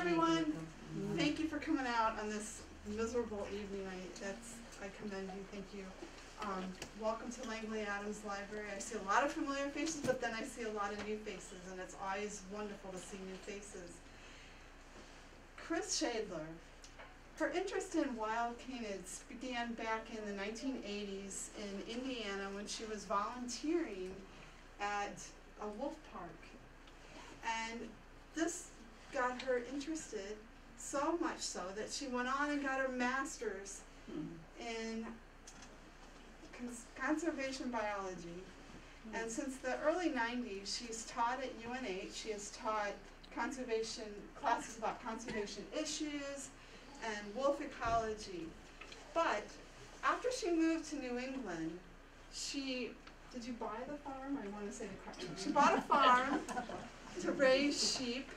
everyone. Thank you for coming out on this miserable evening. I commend you. Thank you. Welcome to Langley Adams Library. I see a lot of familiar faces, but then I see a lot of new faces, and it's always wonderful to see new faces. Chris Shadler. Her interest in wild canids began back in the 1980s in Indiana when she was volunteering at a wolf park. And this got her interested, so much so that she went on and got her master's in conservation biology. And since the early 90s, she's taught at UNH. She has taught conservation classes about conservation issues and wolf ecology. But after she moved to New England, did you buy the farm? I want to say the correct. She bought a farm to raise sheep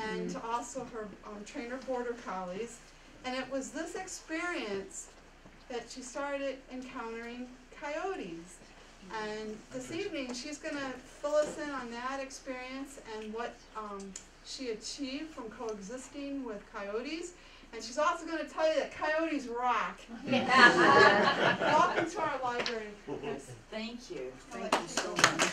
and to also her train her border collies. And it was this experience that she started encountering coyotes. And this evening, she's going to fill us in on that experience and what she achieved from coexisting with coyotes. And she's also going to tell you that coyotes rock. Welcome to our library, Chris. Thank you. Thank you so much.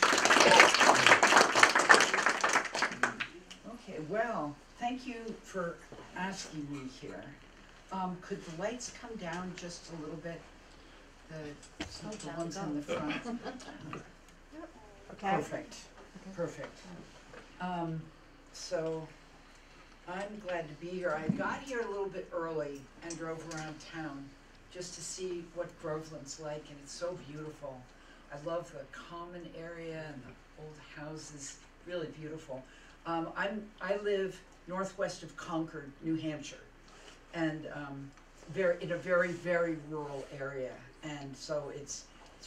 Okay, well, thank you for asking me here. Could the lights come down just a little bit? The ones in the front. Okay. Perfect. Perfect. So I'm glad to be here. I got here a little bit early and drove around town just to see what Groveland's like, and it's so beautiful. I love the common area and the old houses, really beautiful. I live northwest of Concord, New Hampshire, and in a very, very rural area. And so it's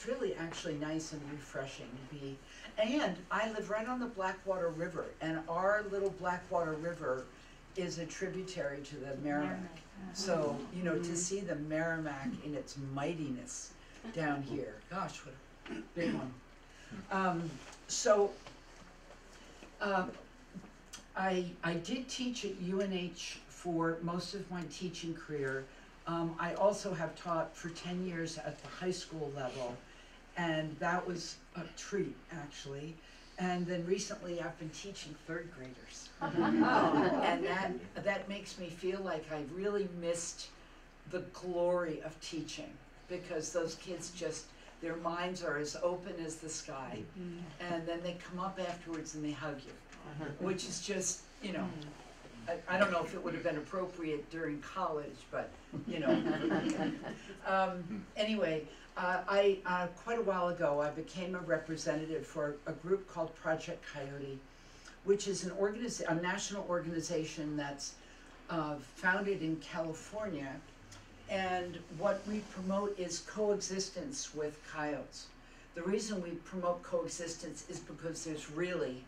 really actually nice and refreshing to be. And I live right on the Blackwater River, and our little Blackwater River is a tributary to the Merrimack. So, you know, to see the Merrimack in its mightiness down here, gosh, what a big one. I did teach at UNH for most of my teaching career. I also have taught for 10 years at the high school level, and that was a treat, actually. And then recently I've been teaching third graders. And that makes me feel like I really missed the glory of teaching, because those kids just, their minds are as open as the sky. And then they come up afterwards and they hug you, which is just, you know, I don't know if it would have been appropriate during college, but, you know. Anyway, quite a while ago, I became a representative for a group called Project Coyote, which is a national organization that's founded in California. And what we promote is coexistence with coyotes. The reason we promote coexistence is because there's really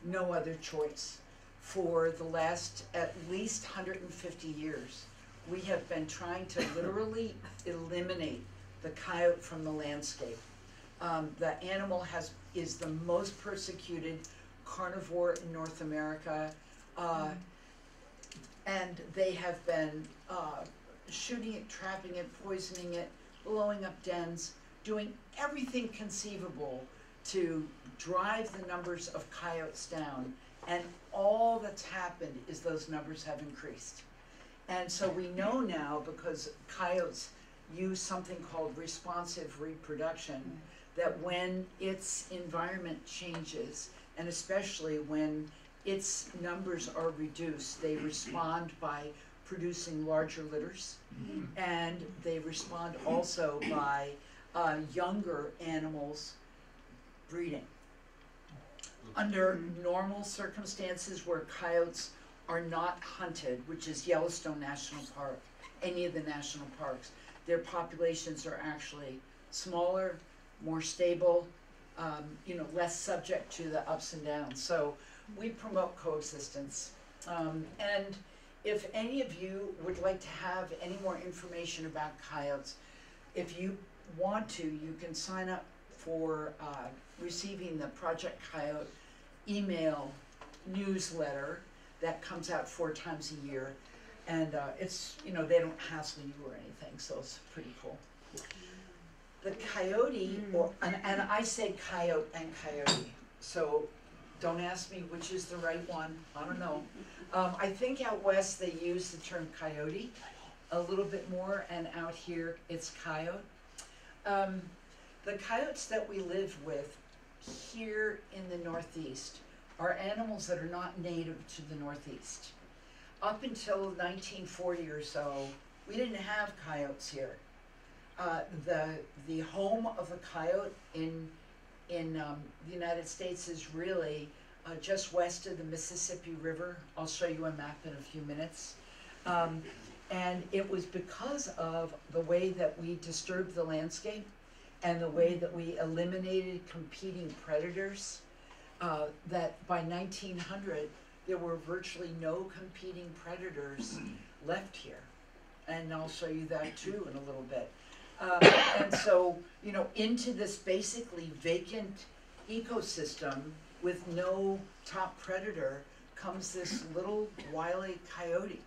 no other choice. For the last at least 150 years, we have been trying to literally eliminate the coyote from the landscape. The animal is the most persecuted carnivore in North America, and they have been shooting it, trapping it, poisoning it, blowing up dens, doing everything conceivable to drive the numbers of coyotes down. And all that's happened is those numbers have increased. And so we know now, because coyotes use something called responsive reproduction, that when its environment changes, and especially when its numbers are reduced, they respond by producing larger litters, and they respond also by younger animals breeding. Under normal circumstances where coyotes are not hunted, which is Yellowstone National Park, any of the national parks, their populations are actually smaller, more stable, you know, less subject to the ups and downs. So we promote coexistence. And if any of you would like to have any more information about coyotes, if you want to, you can sign up for receiving the Project Coyote email newsletter. that comes out 4 times a year. And it's, you know, they don't hassle you or anything, so it's pretty cool. The coyote, and I say coyote and coyote, so don't ask me which is the right one, I don't know. I think out west they use the term coyote a little bit more, and out here it's coyote. The coyotes that we live with here in the Northeast are animals that are not native to the Northeast. Up until 1940 or so, we didn't have coyotes here. The home of a coyote in the United States is really just west of the Mississippi River. I'll show you a map in a few minutes. And it was because of the way that we disturbed the landscape and the way that we eliminated competing predators, that by 1900, there were virtually no competing predators left here. And I'll show you that too in a little bit. And so, you know, into this basically vacant ecosystem with no top predator comes this little wily coyote.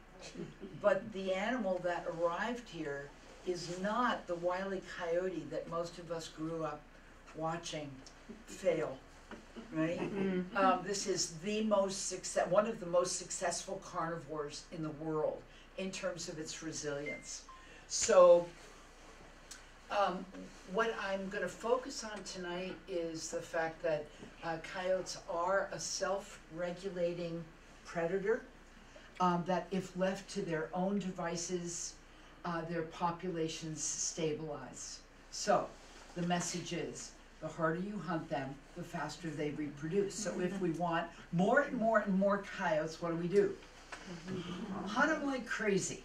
But the animal that arrived here is not the wily coyote that most of us grew up watching fail, right? This is one of the most successful carnivores in the world in terms of its resilience. So what I'm going to focus on tonight is the fact that coyotes are a self-regulating predator, that if left to their own devices, their populations stabilize. So the message is, the harder you hunt them, the faster they reproduce. So if we want more and more and more coyotes, what do? Hunt them like crazy.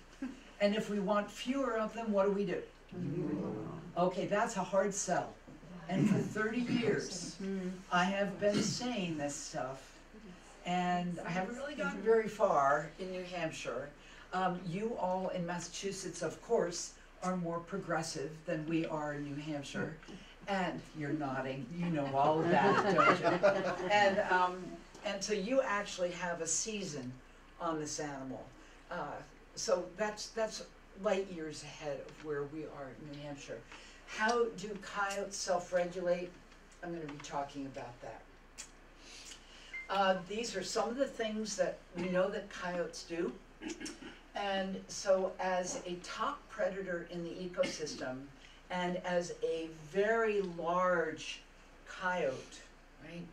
And if we want fewer of them, what do? Okay, that's a hard sell. And for 30 years, I have been saying this stuff, and I haven't really gotten very far in New Hampshire. You all in Massachusetts, of course, are more progressive than we are in New Hampshire. And you're nodding, you know all of that, don't you? And so you actually have a season on this animal. So that's light years ahead of where we are in New Hampshire. How do coyotes self-regulate? I'm going to be talking about that. These are some of the things that we know that coyotes do. And so as a top predator in the ecosystem, and as a very large coyote, right?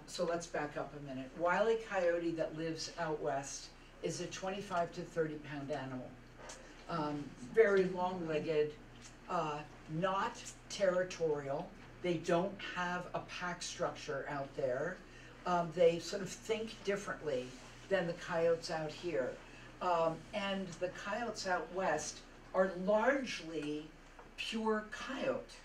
So let's back up a minute. Wile E. coyote that lives out west is a 25 to 30 pound animal. Very long-legged, not territorial. They don't have a pack structure out there. They sort of think differently than the coyotes out here. And the coyotes out west are largely pure coyote,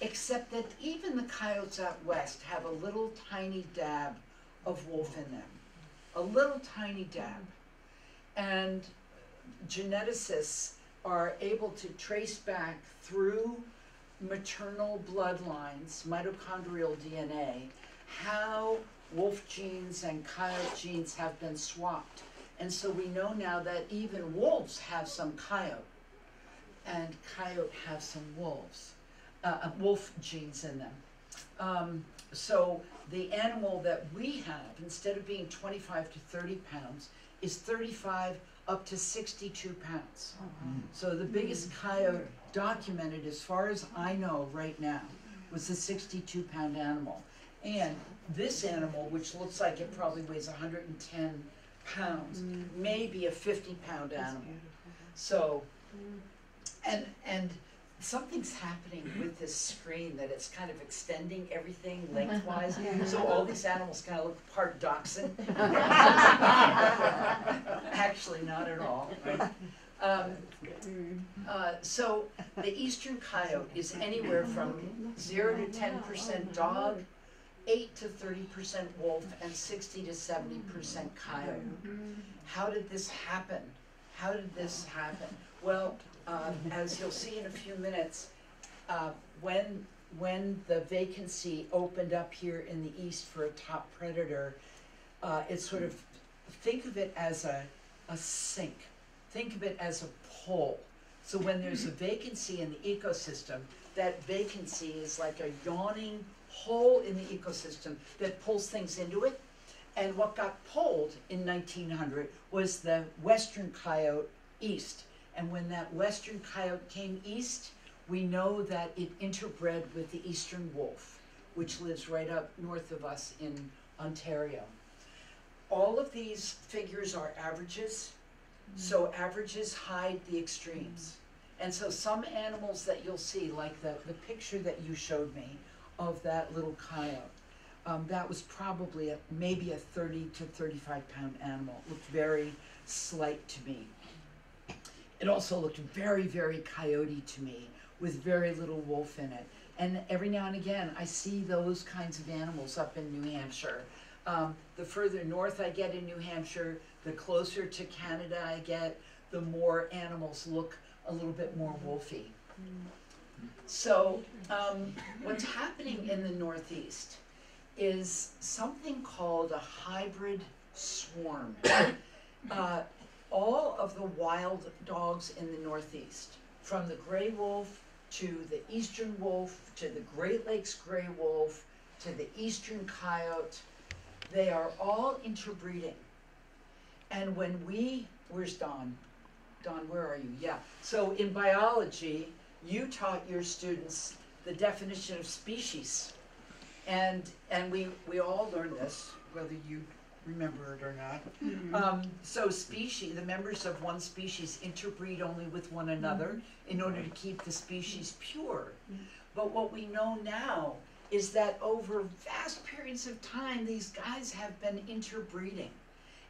except that even the coyotes out west have a little tiny dab of wolf in them. A little tiny dab. And geneticists are able to trace back through maternal bloodlines, mitochondrial DNA, how wolf genes and coyote genes have been swapped. And so we know now that even wolves have some coyote, and coyote have some wolf genes in them. So the animal that we have, instead of being 25 to 30 pounds, is 35 up to 62 pounds. So the biggest coyote documented, as far as I know right now, was a 62 pound animal. And this animal, which looks like it probably weighs 110 pounds, may be a 50 pound animal. So, and something's happening with this screen, that it's kind of extending everything lengthwise. So all these animals kind of look part dachshund. Actually, not at all. So the eastern coyote is anywhere from 0 to 10% dog, 8 to 30% wolf, and 60 to 70% coyote. How did this happen? How did this happen? Well, as you'll see in a few minutes, when the vacancy opened up here in the east for a top predator, it sort of think of it as a sink. Think of it as a pole. So when there's a vacancy in the ecosystem, that vacancy is like a yawning hole in the ecosystem that pulls things into it. And what got pulled in 1900 was the western coyote east. And when that western coyote came east, we know that it interbred with the eastern wolf, which lives right up north of us in Ontario. All of these figures are averages, so averages hide the extremes. And so some animals that you'll see, like the picture that you showed me of that little coyote, that was probably maybe a 30 to 35 pound animal. It looked very slight to me. It also looked very, very coyote to me, with very little wolf in it. And every now and again, I see those kinds of animals up in New Hampshire. The further north I get in New Hampshire, the closer to Canada I get, the more animals look a little bit more wolfy. So what's happening in the Northeast is something called a hybrid swarm. All of the wild dogs in the Northeast, from the gray wolf to the eastern wolf, to the Great Lakes gray wolf, to the eastern coyote, they are all interbreeding. And when where's Don? Don, where are you? Yeah. So in biology, you taught your students the definition of species. And we all learned this, whether you remember it or not. So species, the members of one species interbreed only with one another in order to keep the species pure. But what we know now is that over vast periods of time, these guys have been interbreeding.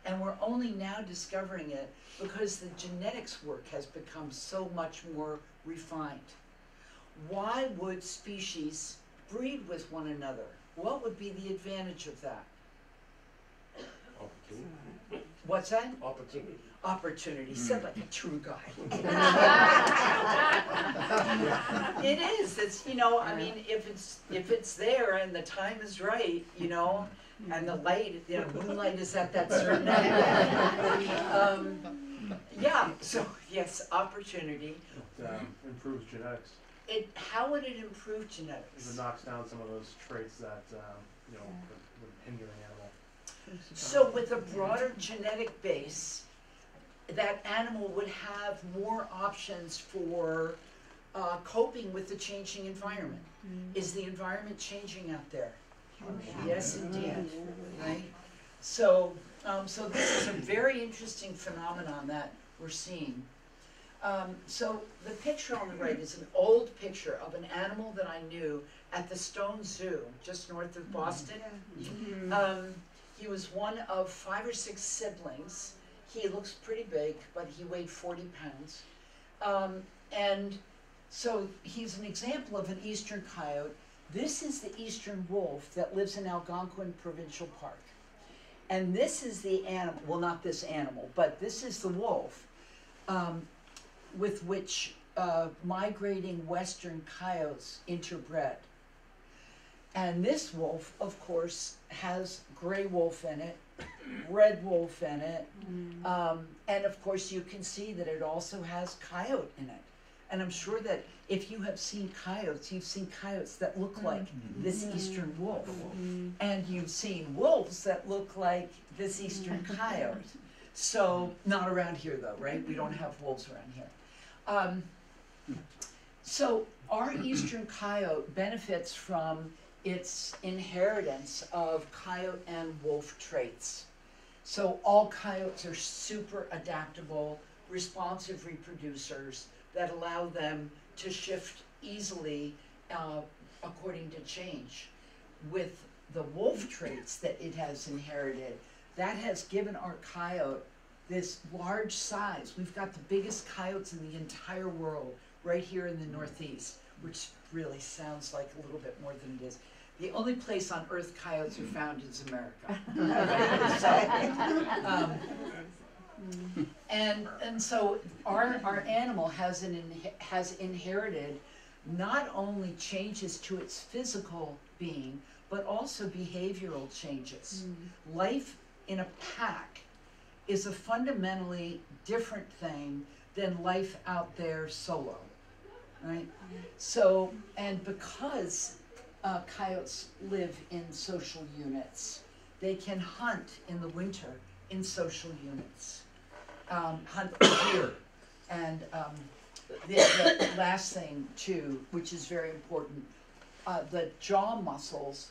And we're only now discovering it because the genetics work has become so much more refined. Why would species breed with one another? What would be the advantage of that? Opportunity. What's that? Opportunity. Opportunity. Said like a true guy. It is. It's, you know, I mean, if it's there and the time is right, you know, and the light, you know, moonlight is at that certain hour. Yeah. So yes, opportunity. It improves genetics. How would it improve genetics? It knocks down some of those traits that you know would hinder an animal. So with a broader genetic base, that animal would have more options for coping with the changing environment. Is the environment changing out there? Yes, indeed. Right. So, so this is a very interesting phenomenon that we're seeing. So the picture on the right is an old picture of an animal that I knew at the Stone Zoo, just north of Boston. He was one of 5 or 6 siblings. He looks pretty big, but he weighed 40 pounds. And so he's an example of an eastern coyote. This is the eastern wolf that lives in Algonquin Provincial Park. And this is the animal, well, not this animal, but this is the wolf with which migrating western coyotes interbred. And this wolf, of course, has gray wolf in it, red wolf in it, and of course you can see that it also has coyote in it. And I'm sure that if you have seen coyotes, you've seen coyotes that look like this eastern wolf. And you've seen wolves that look like this eastern coyote. So, not around here though, right? We don't have wolves around here. So our eastern coyote benefits from its inheritance of coyote and wolf traits. So all coyotes are super adaptable, responsive reproducers that allow them to shift easily according to change. With the wolf traits that it has inherited, that has given our coyote this large size. We've got the biggest coyotes in the entire world right here in the Northeast, which really sounds like a little bit more than it is. The only place on earth coyotes are found is America. And so our animal has inherited not only changes to its physical being, but also behavioral changes. Life in a pack is a fundamentally different thing than life out there solo, right? So, and because coyotes live in social units, they can hunt in the winter in social units, hunt deer. And the last thing too, which is very important, the jaw muscles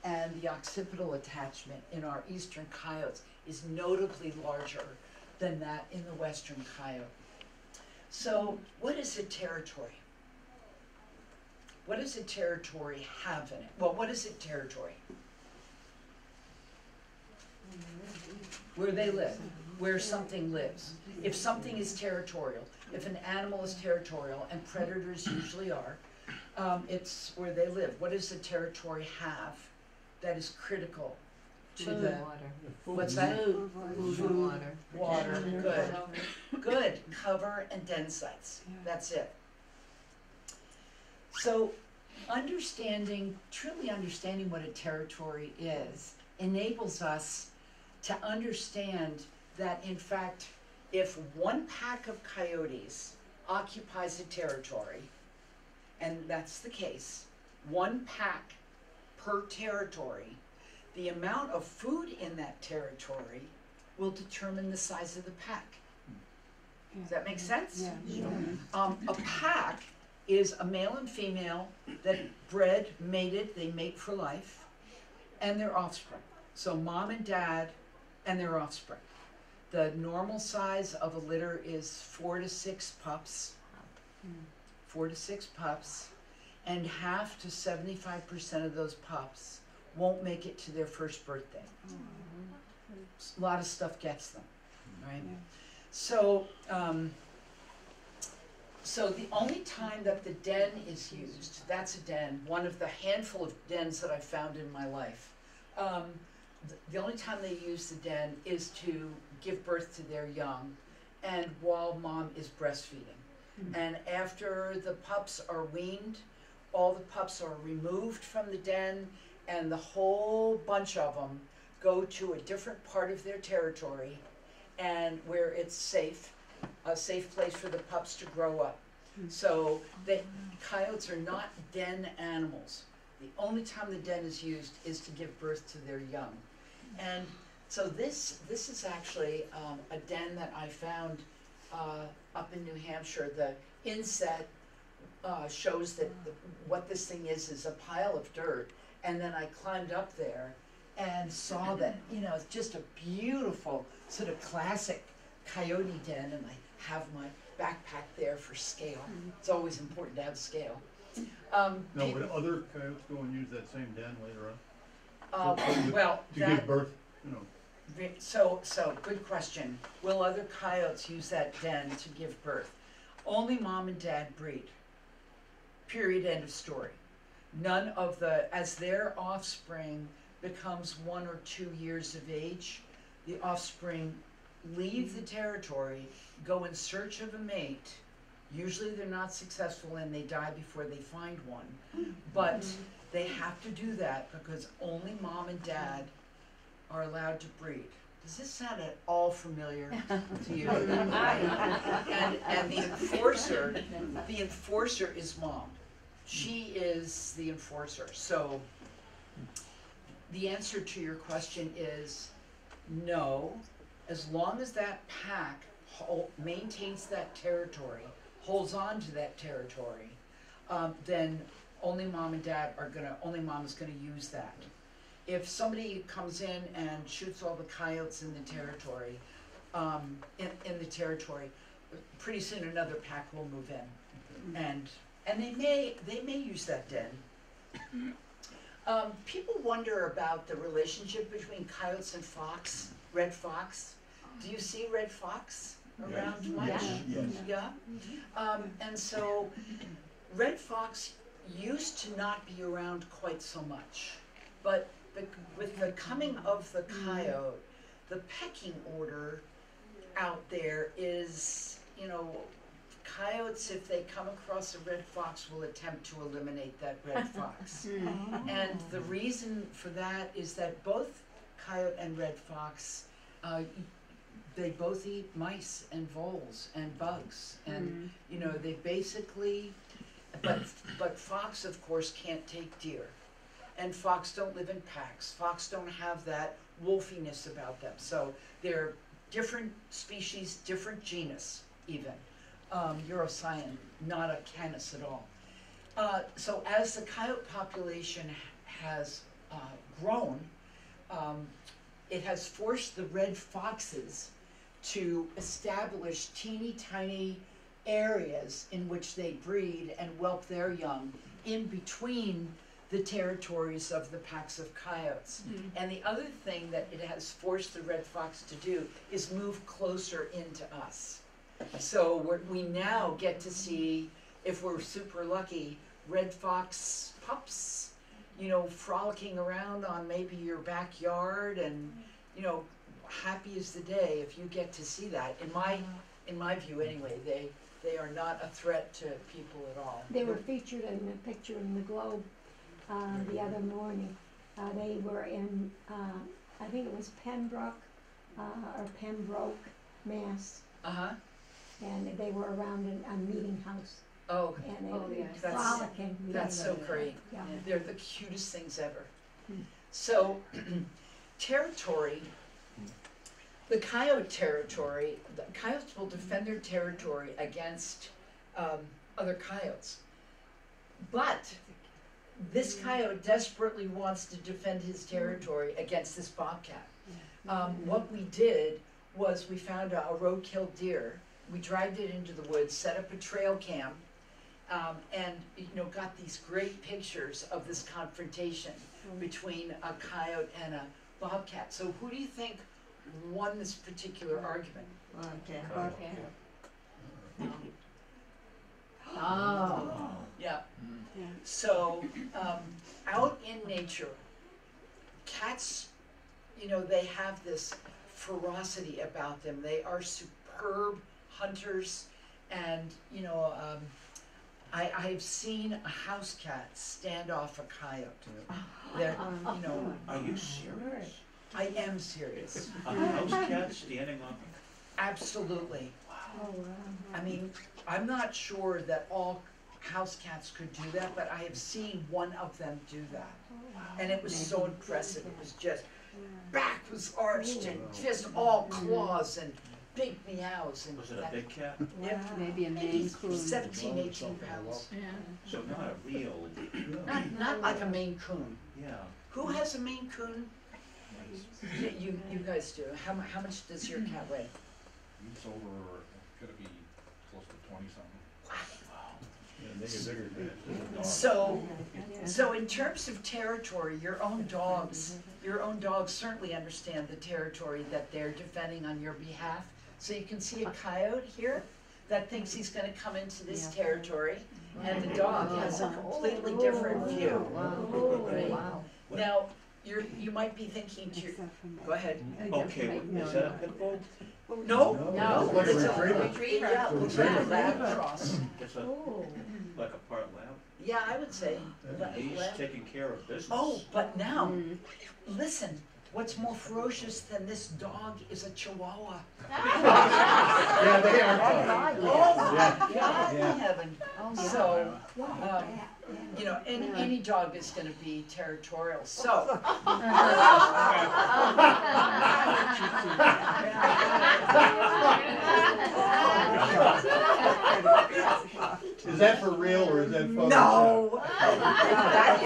and the occipital attachment in our eastern coyotes is notably larger than that in the western coyote. So what is a territory? What does a territory have in it? Well, what is a territory? Where they live, where something lives. If something is territorial, if an animal is territorial, and predators usually are, it's where they live. What does a territory have that is critical to the water. What's that? Food, water. Water, good. Good, cover and den sites, that's it. So truly understanding what a territory is, enables us to understand that in fact, if one pack of coyotes occupies a territory, and that's the case, one pack per territory, the amount of food in that territory will determine the size of the pack. Does that make sense? Yeah. A pack is a male and female that bred, mated, they mate for life, and their offspring. So mom and dad and their offspring. The normal size of a litter is 4 to 6 pups. 4 to 6 pups, and half to 75% of those pups won't make it to their first birthday. A lot of stuff gets them, right? So, so the only time that the den is used, that's a den, one of the handful of dens that I've found in my life. The only time they use the den is to give birth to their young, and while mom is breastfeeding. And after the pups are weaned, all the pups are removed from the den, and the whole bunch of them go to a different part of their territory, and where it's safe, a safe place for the pups to grow up. So coyotes are not den animals. The only time the den is used is to give birth to their young. And so this is actually a den that I found up in New Hampshire. The inset shows that what this thing is a pile of dirt, and then I climbed up there and saw that, it's just a beautiful sort of classic coyote den, and I have my backpack there for scale. It's always important to have scale. Now, would other coyotes go and use that same den later on? To give birth, So good question. Will other coyotes use that den to give birth? Only mom and dad breed. Period, end of story. None of as their offspring becomes 1 or 2 years of age, the offspring leave the territory, go in search of a mate. Usually they're not successful and they die before they find one. But they have to do that because only mom and dad are allowed to breed. Does this sound at all familiar to you? And the enforcer is mom. She is the enforcer. So the answer to your question is no. As long as that pack maintains that territory, holds on to that territory, then only mom is gonna use that. If somebody comes in and shoots all the coyotes in the territory, pretty soon another pack will move in, and they may use that den. People wonder about the relationship between coyotes and fox, red fox. Do you see red fox around much? Yes. Yeah. And so red fox used to not be around quite so much, but with the coming of the coyote, the pecking order out there is, coyotes, if they come across a red fox, will attempt to eliminate that red fox. And the reason for that is that both coyote and red fox they both eat mice and voles and bugs, and you know, they basically, but fox of course can't take deer, and fox don't live in packs. Fox don't have that wolfiness about them. So they're different species, different genus even. Eurocyan, not a canis at all. So as the coyote population has grown, it has forced the red foxes to establish teeny tiny areas in which they breed and whelp their young in between the territories of the packs of coyotes. And the other thing that it has forced the red fox to do is move closer into us. So we now get to see, if we're super lucky, red fox pups, you know, frolicking around on maybe your backyard, and you know, happy as the day if you get to see that. In my view anyway, they are not a threat to people at all. They were featured in a picture in the Globe the other morning. They were in, I think it was Pembroke, Mass. And they were around a meeting house. Oh, And they were yes. frolicking. that's so great. Yeah. They're the cutest things ever. So, territory, the coyote territory, the coyotes will defend their territory against other coyotes. But this coyote desperately wants to defend his territory against this bobcat. What we did was we found a roadkill deer. We dragged it into the woods, set up a trail cam, and you know, got these great pictures of this confrontation between a coyote and a bobcat. So who do you think won this particular argument? Bobcat. Oh, yeah. So out in nature, cats, you know, they have this ferocity about them. They are superb hunters, and you know, I've seen a house cat stand off a coyote. They're, you know, Are you serious? I am serious. A house cat standing on? Absolutely. Oh, wow. I mean, I'm not sure that all house cats could do that, but I have seen one of them do that. And it was so impressive. It was just, back was arched and just all claws and big meows. And Was it a big cat? Yep. Maybe a Maybe Maine Coon. 17, 18 pounds. So not a real, Not like a Maine Coon. yeah. Who has a Maine Coon? Yeah, you guys do. How much does your cat weigh? It's over, gonna be close to 20-something. Yeah, they get bigger than that. So in terms of territory, your own dogs certainly understand the territory that they're defending on your behalf. So you can see a coyote here that thinks he's gonna come into this territory, and the dog has a completely different view. Right? Now, you might be thinking to your, go ahead. Okay, is that a pit bull? No, No. Like a it's retriever. yeah, it's a lab cross. It's a, like a part lab? Yeah, I would say. He's lab. taking care of business. Oh, but now, listen, what's more ferocious than this dog is a Chihuahua. Yeah, they are. Oh my Yeah. God Yeah. in heaven. So, you know, any dog is gonna be territorial, so. Is that for real or is that Photoshop? No, that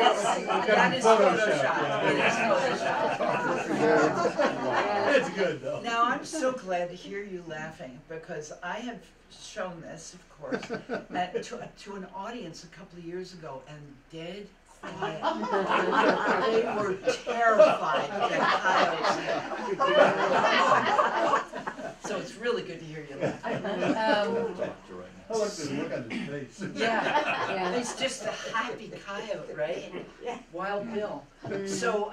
is Photoshop. Yeah. It is Photoshop. It's good though. Now, I'm so glad to hear you laughing, because I have shown this, of course, to an audience a couple of years ago, and dead quiet. They were terrified that coyotes. So it's really good to hear you laugh. I like the look on his face. Yeah, it's just a happy coyote, right? Wild Bill. So,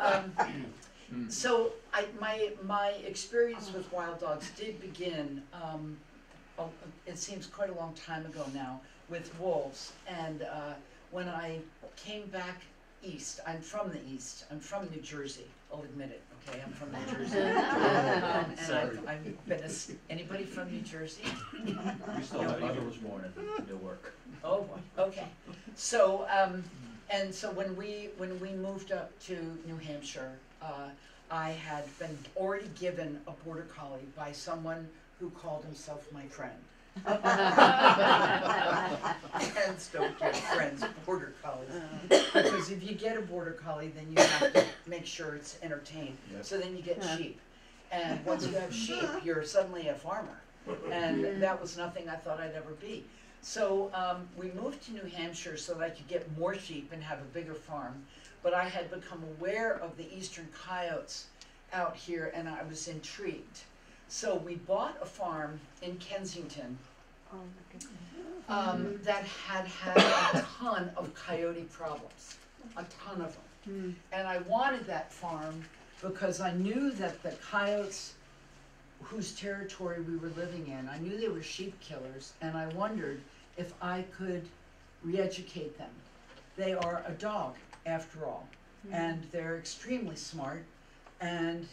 my experience with wild dogs did begin, it seems quite a long time ago now, with wolves. And when I came back east, I'm from the east, I'm from New Jersey I'll admit it, okay, I'm from New Jersey. And Sorry. I've been, anybody from New Jersey? We still have mother was born in Newark. Oh, boy, okay. So, and so when we moved up to New Hampshire, I had been already given a border collie by someone who called himself my friend. Friends don't get friends, border collies. Because if you get a border collie, then you have to make sure it's entertained. Yep. So then you get sheep. And once you have sheep, you're suddenly a farmer. And that was nothing I thought I'd ever be. So we moved to New Hampshire so that I could get more sheep and have a bigger farm. But I had become aware of the eastern coyotes out here, and I was intrigued. So we bought a farm in Kensington that had a ton of coyote problems, a ton of them. And I wanted that farm because I knew that the coyotes whose territory we were living in, I knew they were sheep killers, and I wondered if I could re-educate them. They are a dog, after all, and they're extremely smart, and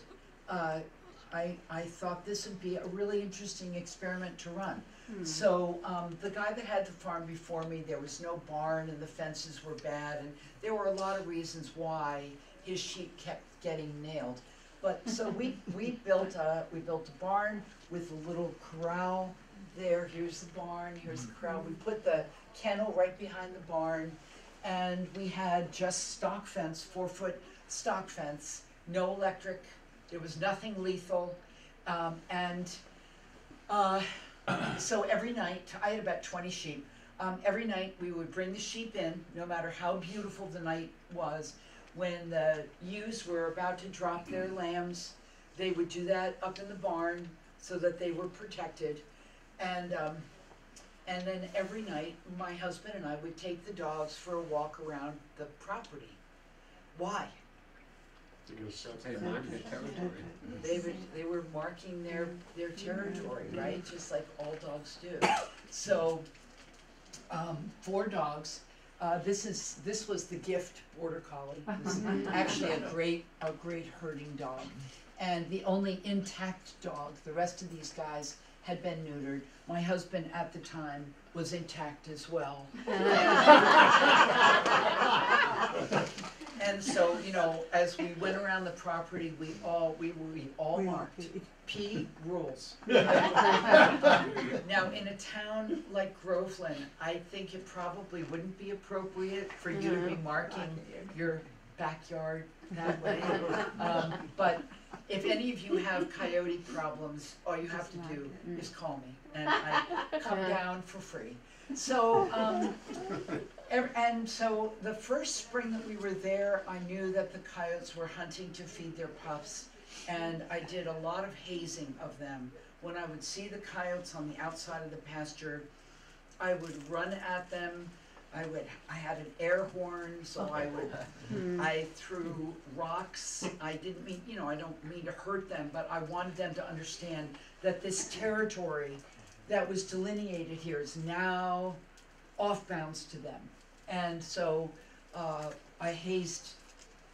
I thought this would be a really interesting experiment to run. So the guy that had the farm before me, there was no barn and the fences were bad, and there were a lot of reasons why his sheep kept getting nailed. But so we built a barn with a little corral there. Here's the barn, here's the corral. We put the kennel right behind the barn, and we had just stock fence, 4-foot stock fence, no electric. There was nothing lethal, so every night, I had about 20 sheep. Every night we would bring the sheep in, no matter how beautiful the night was. When the ewes were about to drop their lambs, they would do that up in the barn so that they were protected. And then every night, my husband and I would take the dogs for a walk around the property. Why? They were marking their territory, right? Just like all dogs do. So 4 dogs. This was the gift border collie. This is actually a great herding dog, and the only intact dog. The rest of these guys had been neutered. My husband at the time was intact as well. And so, you know, as we went around the property, we all marked. P rules. Now, in a town like Groveland, I think it probably wouldn't be appropriate for you to be marking your backyard that way. But if any of you have coyote problems, all you have to do is call me, and I come down for free. So, and so the first spring that we were there, I knew that the coyotes were hunting to feed their pups, and I did a lot of hazing of them. When I would see the coyotes on the outside of the pasture, I would run at them. I had an air horn, so I threw rocks. I didn't mean, you know, I don't mean to hurt them, but I wanted them to understand that this territory that was delineated here is now off bounds to them. And so I hazed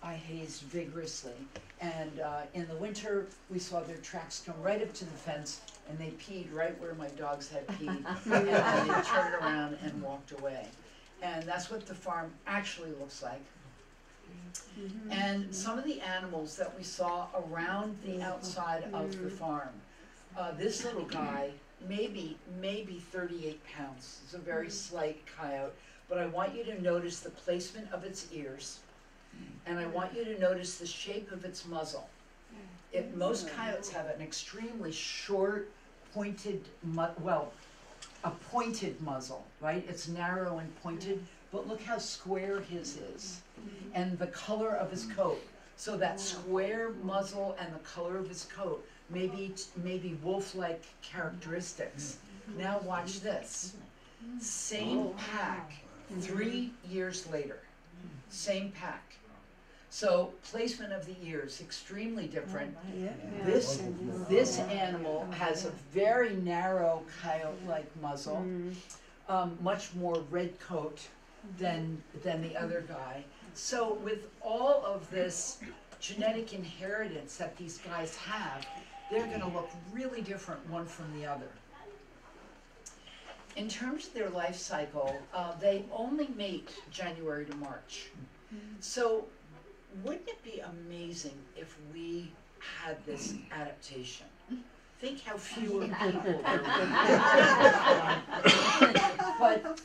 vigorously. And in the winter, we saw their tracks come right up to the fence, and they peed right where my dogs had peed. And then they turned around and walked away. And that's what the farm actually looks like. And some of the animals that we saw around the outside of the farm, this little guy, maybe 38 pounds. It's a very slight coyote, but I want you to notice the placement of its ears, and I want you to notice the shape of its muzzle. Most coyotes have an extremely short, pointed, a pointed muzzle, right? It's narrow and pointed, but look how square his is, and the color of his coat. So that square muzzle and the color of his coat, maybe wolf-like characteristics. Now watch this. Same pack, 3 years later. Same pack. So placement of the ears, extremely different. This animal has a very narrow coyote-like muzzle, much more red coat than the other guy. So with all of this genetic inheritance that these guys have, they're gonna look really different one from the other. In terms of their life cycle, they only mate January to March. So wouldn't it be amazing if we had this adaptation? Think how fewer people there would be. But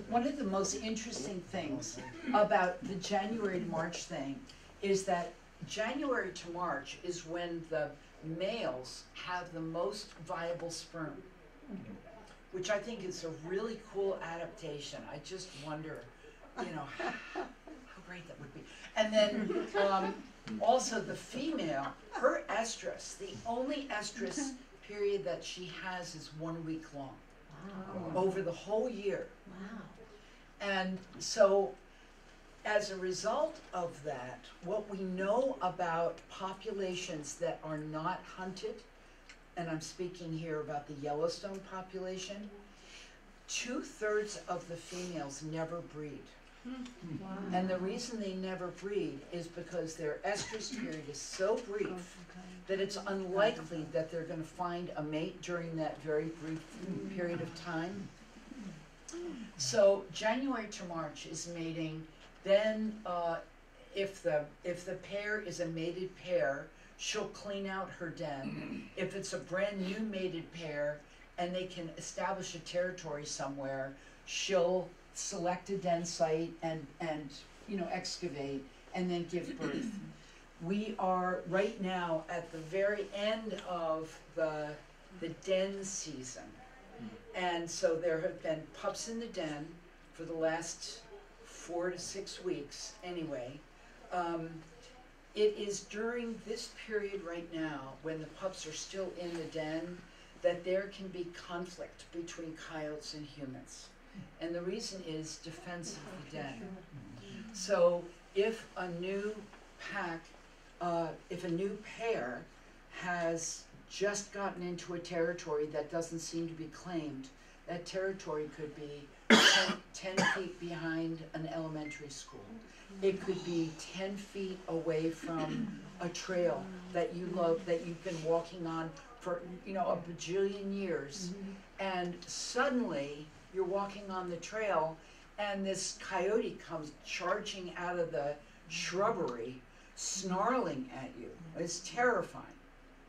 one of the most interesting things about the January to March thing is that January to March is when the males have the most viable sperm, which I think is a really cool adaptation. I just wonder, you know, how great that would be. And then also the female, her estrus, the only estrus period that she has is 1 week long. Wow. Over the whole year. Wow. And so as a result of that, what we know about populations that are not hunted, and I'm speaking here about the Yellowstone population, 2/3 of the females never breed. Wow. And the reason they never breed is because their estrus period is so brief that it's unlikely that they're going to find a mate during that very brief period of time. So January to March is mating. Then if the pair is a mated pair, she'll clean out her den. If it's a brand new mated pair and they can establish a territory somewhere, she'll select a den site and you know, excavate and then give birth. We are right now at the very end of the den season. And so there have been pups in the den for the last 4 to 6 weeks anyway. It is during this period right now, when the pups are still in the den, that there can be conflict between coyotes and humans. And the reason is defense of the den. So if a new pack, if a new pair has just gotten into a territory that doesn't seem to be claimed, that territory could be 10 feet behind an elementary school. It could be 10 feet away from a trail that you love, that you've been walking on for, you know, a bajillion years. And suddenly you're walking on the trail and this coyote comes charging out of the shrubbery, snarling at you. It's terrifying,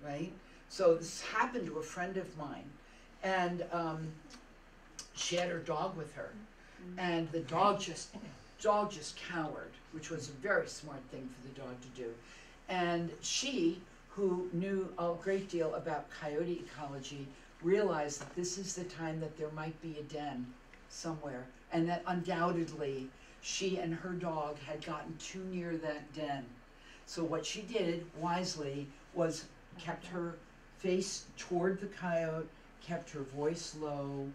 right? So this happened to a friend of mine, and she had her dog with her, and the dog just cowered, which was a very smart thing for the dog to do. And she, who knew a great deal about coyote ecology, realized that this is the time that there might be a den somewhere, and that undoubtedly she and her dog had gotten too near that den. So what she did wisely was kept her face toward the coyote, kept her voice low,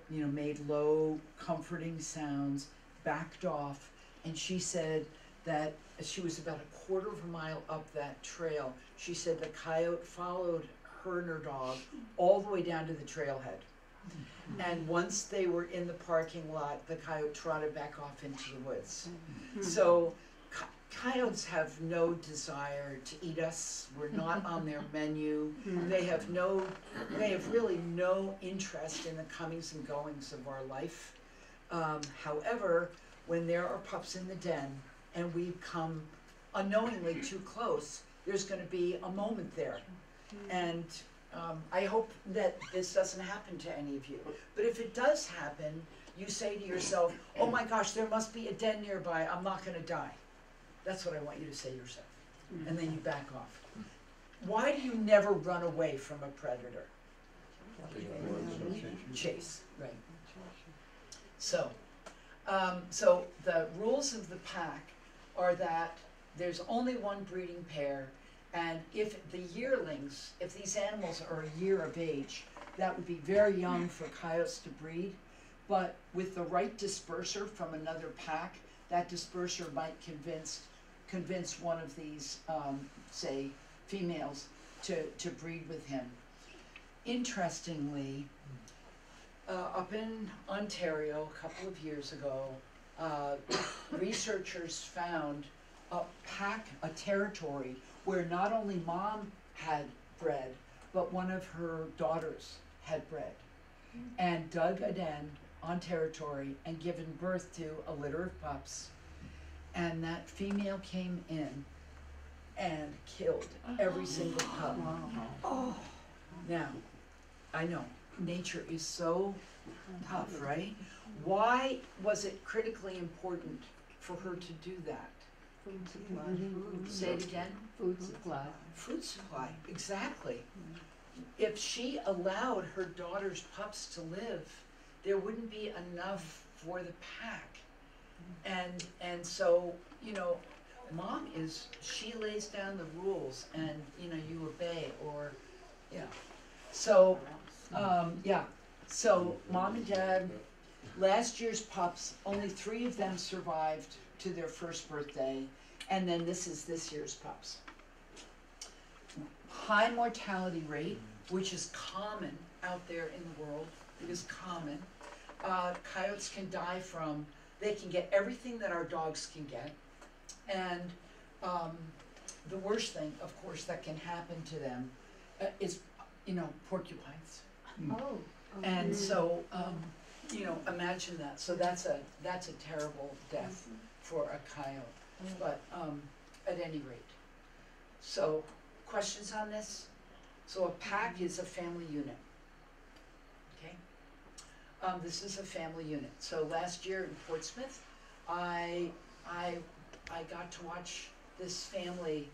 made low, comforting sounds, backed off, and she said that as she was about 1/4 mile up that trail, she said the coyote followed her and her dog all the way down to the trailhead. And once they were in the parking lot, the coyote trotted back off into the woods. So coyotes have no desire to eat us. We're not on their menu. They have really no interest in the comings and goings of our life. However, when there are pups in the den and we come unknowingly too close, there's going to be a moment there. And I hope that this doesn't happen to any of you. But if it does happen, you say to yourself, oh my gosh, there must be a den nearby. I'm not going to die. That's what I want you to say to yourself. And then you back off. Why do you never run away from a predator? Chase, right. So the rules of the pack are that there's only one breeding pair, and if the yearlings, if these animals are a year of age, that would be very young for coyotes to breed, but with the right disperser from another pack, that disperser might convince one of these, say, females to breed with him. Interestingly, up in Ontario a couple of years ago, researchers found a territory where not only mom had bred, but one of her daughters had bred, and dug a den on territory and given birth to a litter of pups. And that female came in and killed every single pup. Oh, Now, I know, nature is so tough, right? Why was it critically important for her to do that? Food supply. Say it again? Food supply. Food supply, exactly. If she allowed her daughter's pups to live, there wouldn't be enough for the pack. And so, you know, mom she lays down the rules and, you know, you obey, or, yeah. So, yeah, so mom and dad, last year's pups, only 3 of them survived to their first birthday, and then this is this year's pups. High mortality rate, which is common out there in the world, it is common. Coyotes can die from, they can get everything that our dogs can get, and the worst thing, of course, that can happen to them is, you know, porcupines. Oh. And so, you know, imagine that. So that's a terrible death for a coyote. But at any rate, so questions on this? So a pack is a family unit. Okay. This is a family unit. So last year in Portsmouth, I got to watch this family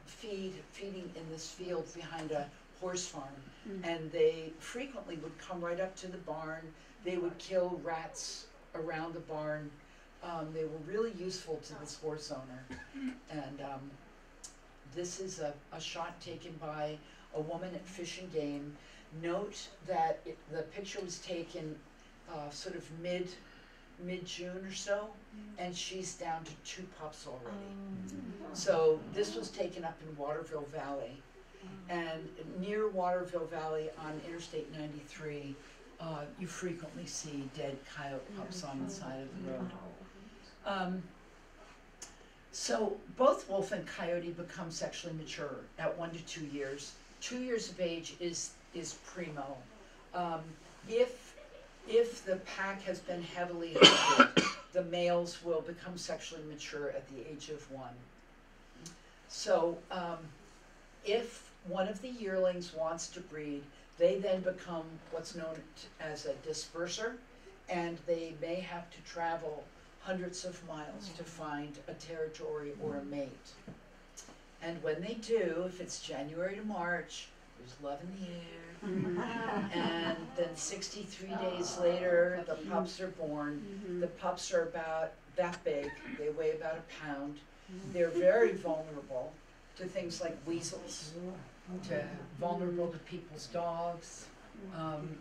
feeding in this field behind a horse farm, and they frequently would come right up to the barn. They would kill rats around the barn. They were really useful to this horse owner. And this is a shot taken by a woman at Fish and Game. Note that the picture was taken sort of mid-June or so, and she's down to 2 pups already. So this was taken up in Waterville Valley, and near Waterville Valley on Interstate 93, you frequently see dead coyote pups on the side of the road. So both wolf and coyote become sexually mature at 1 to 2 years. 2 years of age is primo. If the pack has been heavily hunted, the males will become sexually mature at the age of 1. So if one of the yearlings wants to breed, they then become what's known as a disperser, and they may have to travel hundreds of miles to find a territory or a mate. And when they do, if it's January to March, there's love in the air. And then 63 days later, the pups are born. The pups are about that big. They weigh about 1 pound. They're very vulnerable to things like weasels, vulnerable to people's dogs,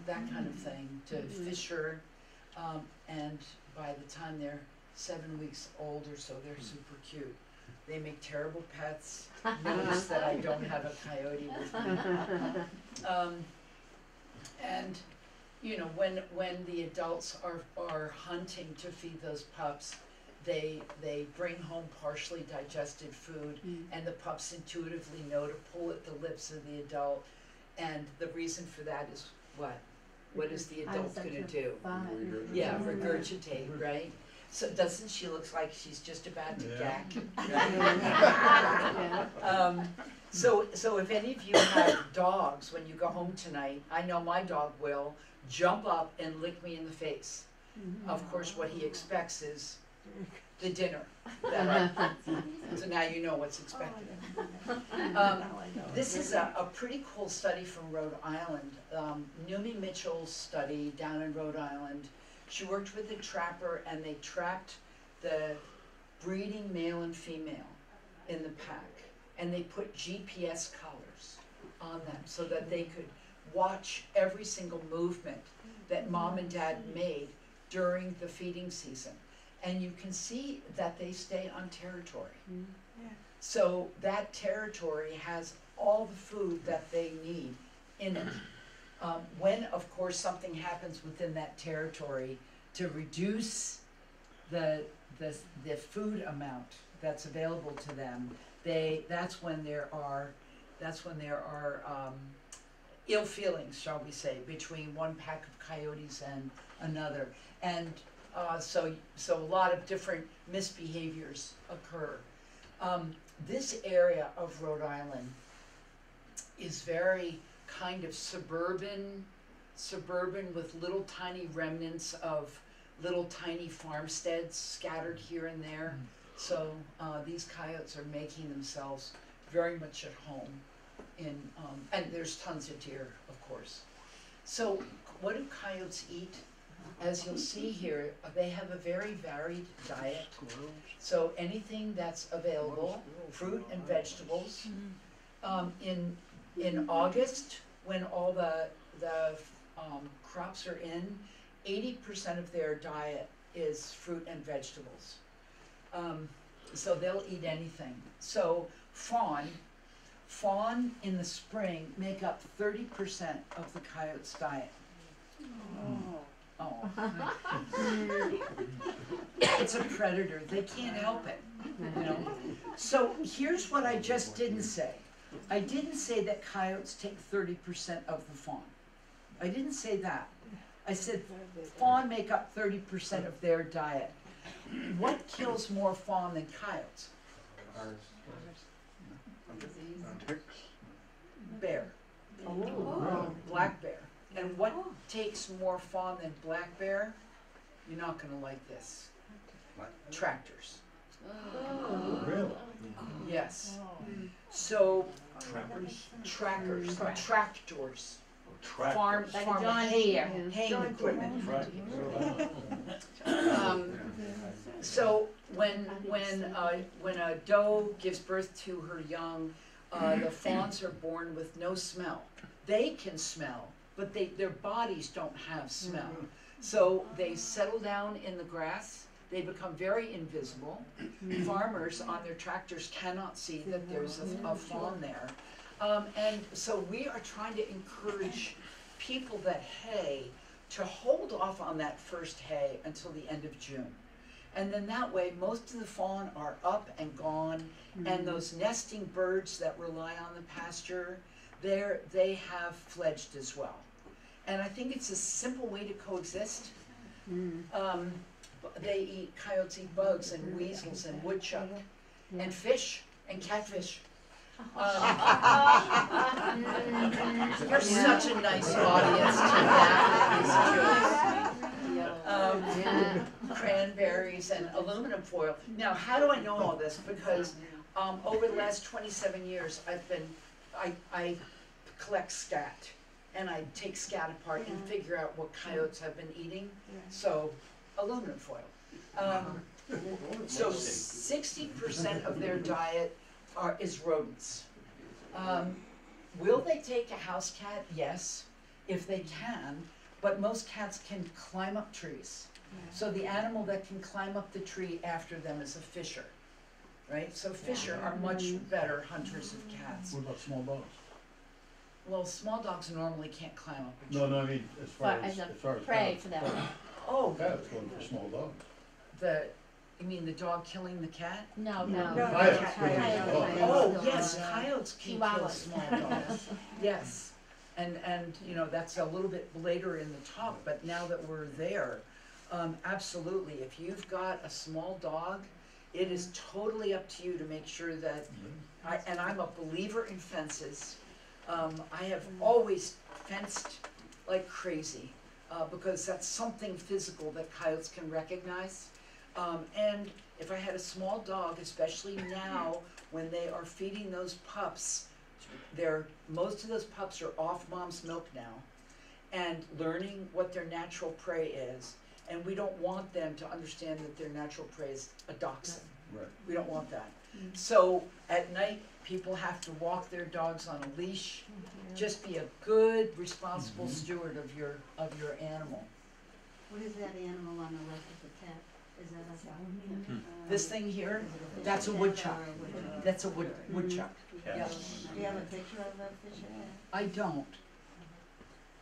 that kind of thing, to fisher. And by the time they're 7 weeks old or so, they're super cute. They make terrible pets. Notice that I don't have a coyote with me. And you know, when the adults are hunting to feed those pups, they bring home partially digested food, and the pups intuitively know to pull at the lips of the adult. And the reason for that is what? What is the adult going to do? Yeah, regurgitate, right? So doesn't she look like she's just about to gag? So if any of you have dogs, when you go home tonight, I know my dog will jump up and lick me in the face. Of course, what he expects is the dinner. So now you know what's expected. This is a pretty cool study from Rhode Island. Numi Mitchell's study down in Rhode Island. She worked with a trapper, and they trapped the breeding male and female in the pack, and they put GPS collars on them so that they could watch every single movement that mom and dad made during the feeding season. And you can see that they stay on territory. So that territory has all the food that they need in it. When, of course, something happens within that territory to reduce the food amount that's available to them, that's when there are ill feelings, shall we say, between one pack of coyotes and another. And so a lot of different misbehaviors occur. This area of Rhode Island is very kind of suburban with little tiny remnants of little tiny farmsteads scattered here and there. So these coyotes are making themselves very much at home in, and there's tons of deer, of course. So what do coyotes eat? As you'll see here, they have a very varied diet. So anything that's available, fruit and vegetables. In August, when all the crops are in, 80% of their diet is fruit and vegetables. So they'll eat anything. So fawn in the spring make up 30% of the coyote's diet. Oh. It's a predator. They can't help it, you know. So here's what I just didn't say. I didn't say that coyotes take 30% of the fawn. I didn't say that. I said fawn make up 30% of their diet. What kills more fawn than coyotes? Bear. Oh. Black bear. And what takes more fawn than black bear? You're not gonna like this. Tractors. Really? Yes. So Trappers? tractors. Tractors. Farm haying John equipment. Tractors. So when a doe gives birth to her young, the fawns are born with no smell. They can smell, but their bodies don't have smell. So they settle down in the grass. They become very invisible. Farmers on their tractors cannot see that there's a fawn there. And so we are trying to encourage people that hay to hold off on that first hay until the end of June. And then that way, most of the fawn are up and gone, and those nesting birds that rely on the pasture, they have fledged as well. And I think it's a simple way to coexist. Coyotes eat bugs and weasels and woodchuck and fish and catfish. You're such a nice audience to laugh at these jokes. Cranberries and aluminum foil. Now, how do I know all this? Because over the last 27 years, I collect scat, and I take scat apart and figure out what coyotes have been eating. So, aluminum foil. So 60% of their diet is rodents. Will they take a house cat? Yes, if they can, but most cats can climb up trees. So the animal that can climb up the tree after them is a fisher, right? So fisher are much better hunters of cats. What about small dogs? Well, small dogs normally can't climb up a tree. No, I mean, as far as prey for them. Oh, Coyotes going for small dogs. you mean the dog killing the cat? No. Coyotes going for Coyotes. dogs. Oh, yes, coyotes can kill Chihuahuas. small dogs. Yes, and you know, that's a little bit later in the talk, but now that we're there, absolutely, if you've got a small dog, it is totally up to you to make sure that, and I'm a believer in fences. I have always fenced like crazy, because that's something physical that coyotes can recognize. And if I had a small dog, especially now when they are feeding those pups, most of those pups are off mom's milk now and learning what their natural prey is. And we don't want them to understand that their natural prey is a dachshund. Right. We don't want that. So at night, people have to walk their dogs on a leash. Just be a good, responsible steward of your animal. What is that animal on the left of the cat? Is that a? This thing here, Is it that's a fish woodchuck. or a woodchuck? That's a woodchuck. Yeah. Do you have a picture of a fish? I don't.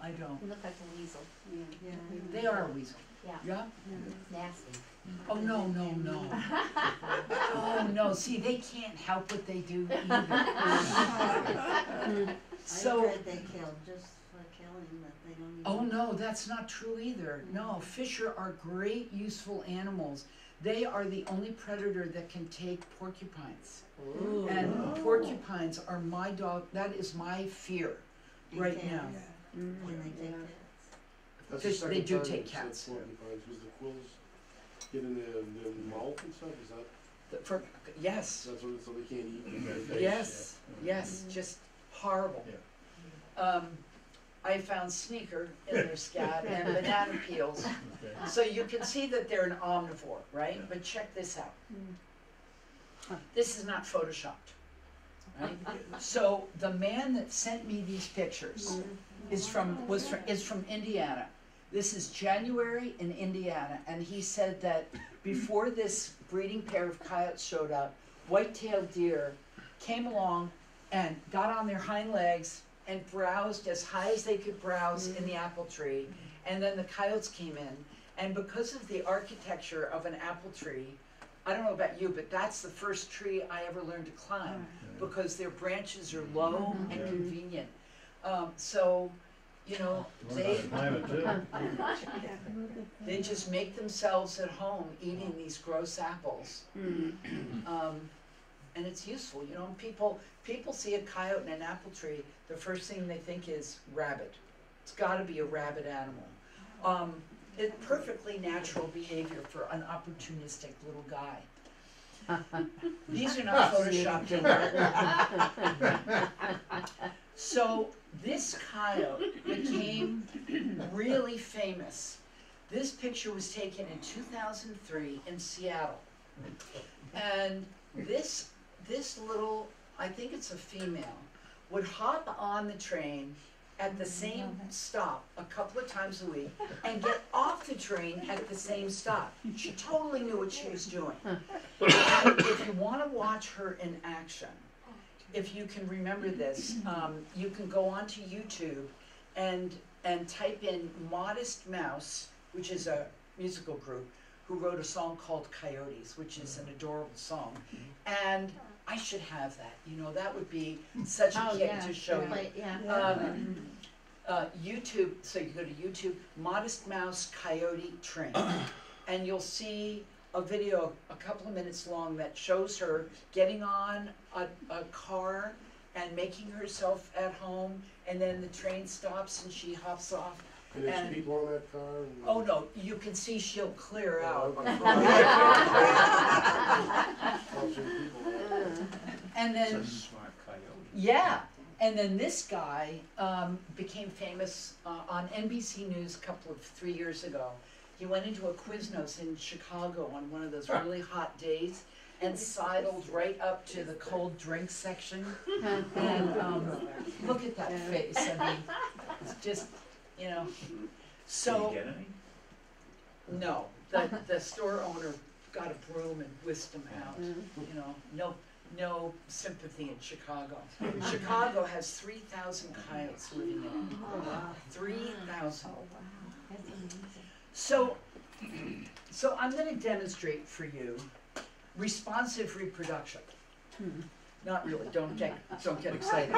I don't. You look like a weasel. Yeah. They are a weasel. Yeah. Yeah? Nasty. Oh, no, no, no. Oh, no, see, they can't help what they do either. So. I read they killed just for killing, that they don't even. Oh, no, that's not true either. No, fish are great, useful animals. They are the only predator that can take porcupines. Ooh. And porcupines are my dog, that is my fear And right cats. now. When they take cats. That's the Fish- they second do time take you said cats. porcupines. Was the quills get in their mouth and stuff? Is that, Yes, that's what, so they can't eat them? yes, yes, just horrible. I found sneaker in their scat and banana peels. Okay. So you can see that they're an omnivore, right? But check this out. This is not photoshopped, right? So the man that sent me these pictures is from Indiana. This is January in Indiana, and he said that before this breeding pair of coyotes showed up, white-tailed deer came along and got on their hind legs and browsed as high as they could browse in the apple tree, and then the coyotes came in, and because of the architecture of an apple tree, I don't know about you, but that's the first tree I ever learned to climb, because their branches are low and convenient. So, you know, Learn how to climb it too. they just make themselves at home eating these gross apples. And it's useful, you know, people see a coyote in an apple tree, the first thing they think is rabbit. It's gotta be a rabbit animal. It's perfectly natural behavior for an opportunistic little guy. These are not photoshopped in. So this coyote became really famous. This picture was taken in 2003 in Seattle. And this little, I think it's a female, would hop on the train at the same stop a couple of times a week and get off the train at the same stop. She totally knew what she was doing. And if you want to watch her in action, if you can remember this, you can go onto YouTube and type in Modest Mouse, which is a musical group, who wrote a song called Coyotes, which is an adorable song. And I should have that, you know, that would be such a kick to show you. Right, yeah. YouTube, so you go to YouTube, Modest Mouse Coyote Train, and you'll see a video a couple of minutes long that shows her getting on a car and making herself at home, and then the train stops and she hops off. And there's people on that car? And Oh no, you can see she'll clear out. And then, It's a smart coyote. yeah, and then this guy became famous on NBC News a couple of 3 years ago. He went into a Quiznos in Chicago on one of those really hot days and sidled right up to the cold drink section. And look at that face, I mean, it's just, you know. So, Did you get any? no, the store owner got a broom and whisked him out, you know, no sympathy in Chicago. Chicago has 3,000 coyotes living in it. 3,000. That's amazing. So I'm going to demonstrate for you responsive reproduction. Not really. Don't get excited.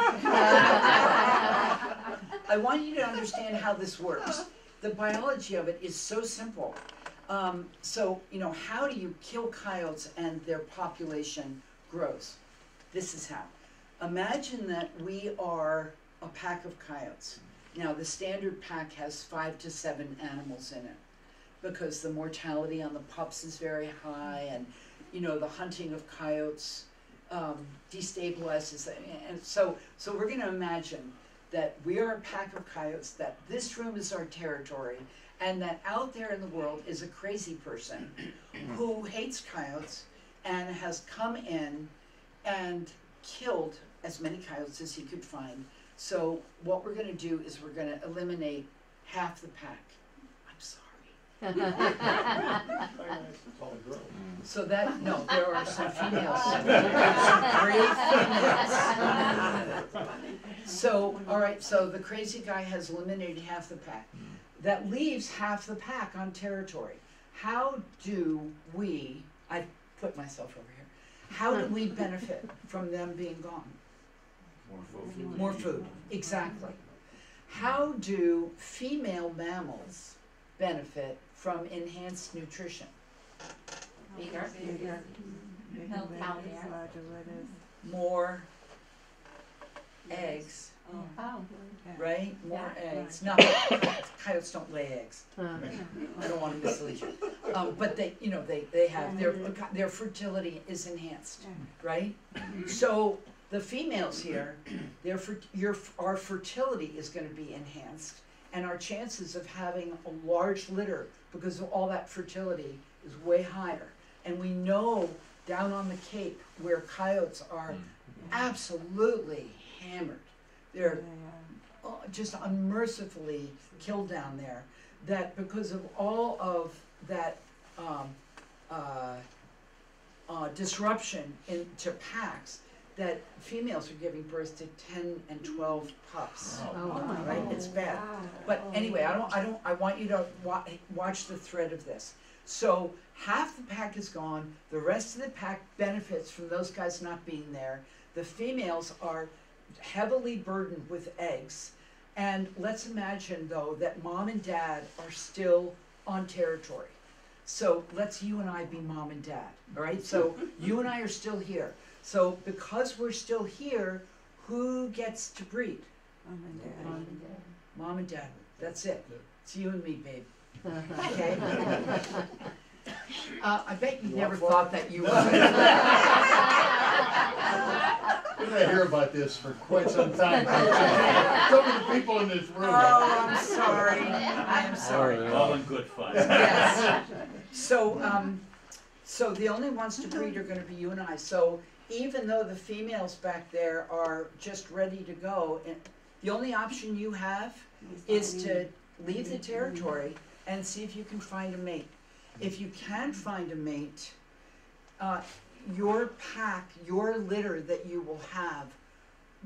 I want you to understand how this works. The biology of it is so simple. So you know, how do you kill coyotes and their population grows? This is how. Imagine that we are a pack of coyotes. Now the standard pack has 5 to 7 animals in it, because the mortality on the pups is very high, and you know, the hunting of coyotes destabilizes them. And so we're going to imagine that we are a pack of coyotes, that this room is our territory, and that out there in the world is a crazy person who hates coyotes and has come in and killed as many coyotes as he could find. So what we're going to do is we're going to eliminate half the pack. I'm sorry. It's all girls. So that, no, there are some females. Some brave females. So, all right, so the crazy guy has eliminated half the pack. That leaves half the pack on territory. How do we, I put myself over here, how do we benefit from them being gone? More food. More food, exactly. How do female mammals benefit from enhanced nutrition? Bigger. Milk Healthier. More eggs, Oh. right? More Yeah. eggs. Not coyotes don't lay eggs. I don't want to mislead you. But they, you know, they have their fertility is enhanced, right? So the females here, our fertility is going to be enhanced, and our chances of having a large litter because of all that fertility is way higher. And we know down on the Cape where coyotes are absolutely hammered, they're just unmercifully killed down there, that because of all of that disruption into packs, that females are giving birth to 10 and 12 pups. Right? It's bad. But anyway, I want you to watch the thread of this. So half the pack is gone, the rest of the pack benefits from those guys not being there. The females are heavily burdened with eggs. And let's imagine though that mom and dad are still on territory. So let's you and I be mom and dad, all right? So you and I are still here. So because we're still here, who gets to breed? Mom and dad. That's it. It's you and me, babe. Okay? I bet you never thought that you were. We're gonna hear about this for quite some time. Some of the people in this room. Oh, I'm sorry. I'm sorry. All in good fun. Yes. So the only ones to breed are going to be you and I. So even though the females back there are just ready to go, and the only option you have is to leave the territory and see if you can find a mate. If you can find a mate, your pack, your litter that you will have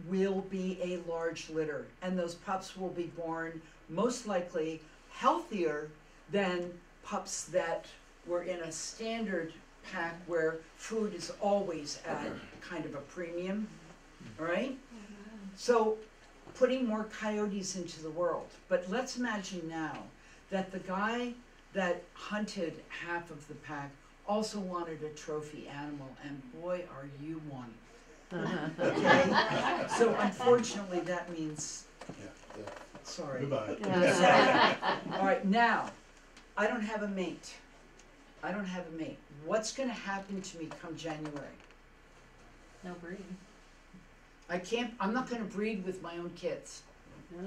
will be a large litter, and those pups will be born most likely healthier than pups that were in a standard pack where food is always at kind of a premium, all right? So putting more coyotes into the world. But let's imagine now that the guy that hunted half of the pack also wanted a trophy animal, and boy, are you one. Okay? So unfortunately, that means, sorry. Goodbye. All right, now, I don't have a mate. I don't have a mate. What's going to happen to me come January? No breeding. I'm not going to breed with my own kids.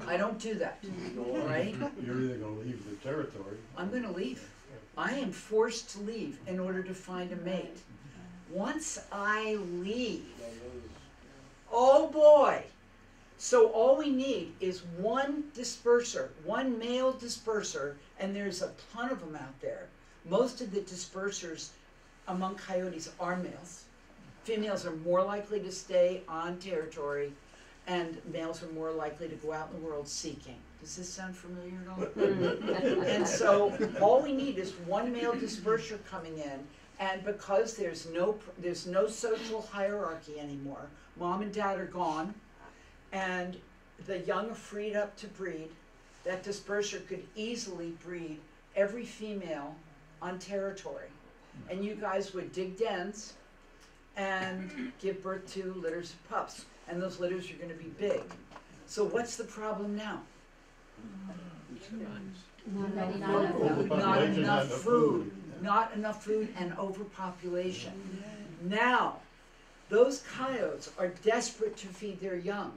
I don't do that, all right? You're either gonna leave the territory. I'm going to leave. I am forced to leave in order to find a mate. Once I leave, oh boy. So all we need is one disperser, one male disperser, and there's a ton of them out there. Most of the dispersers among coyotes are males. Females are more likely to stay on territory, and males are more likely to go out in the world seeking. Does this sound familiar at all? And so all we need is one male disperser coming in, and because there's no social hierarchy anymore, mom and dad are gone, and the young are freed up to breed, that disperser could easily breed every female on territory. And you guys would dig dens and give birth to litters of pups. And those litters are going to be big. So what's the problem now? Not enough food. Not enough food and overpopulation. Now, those coyotes are desperate to feed their young.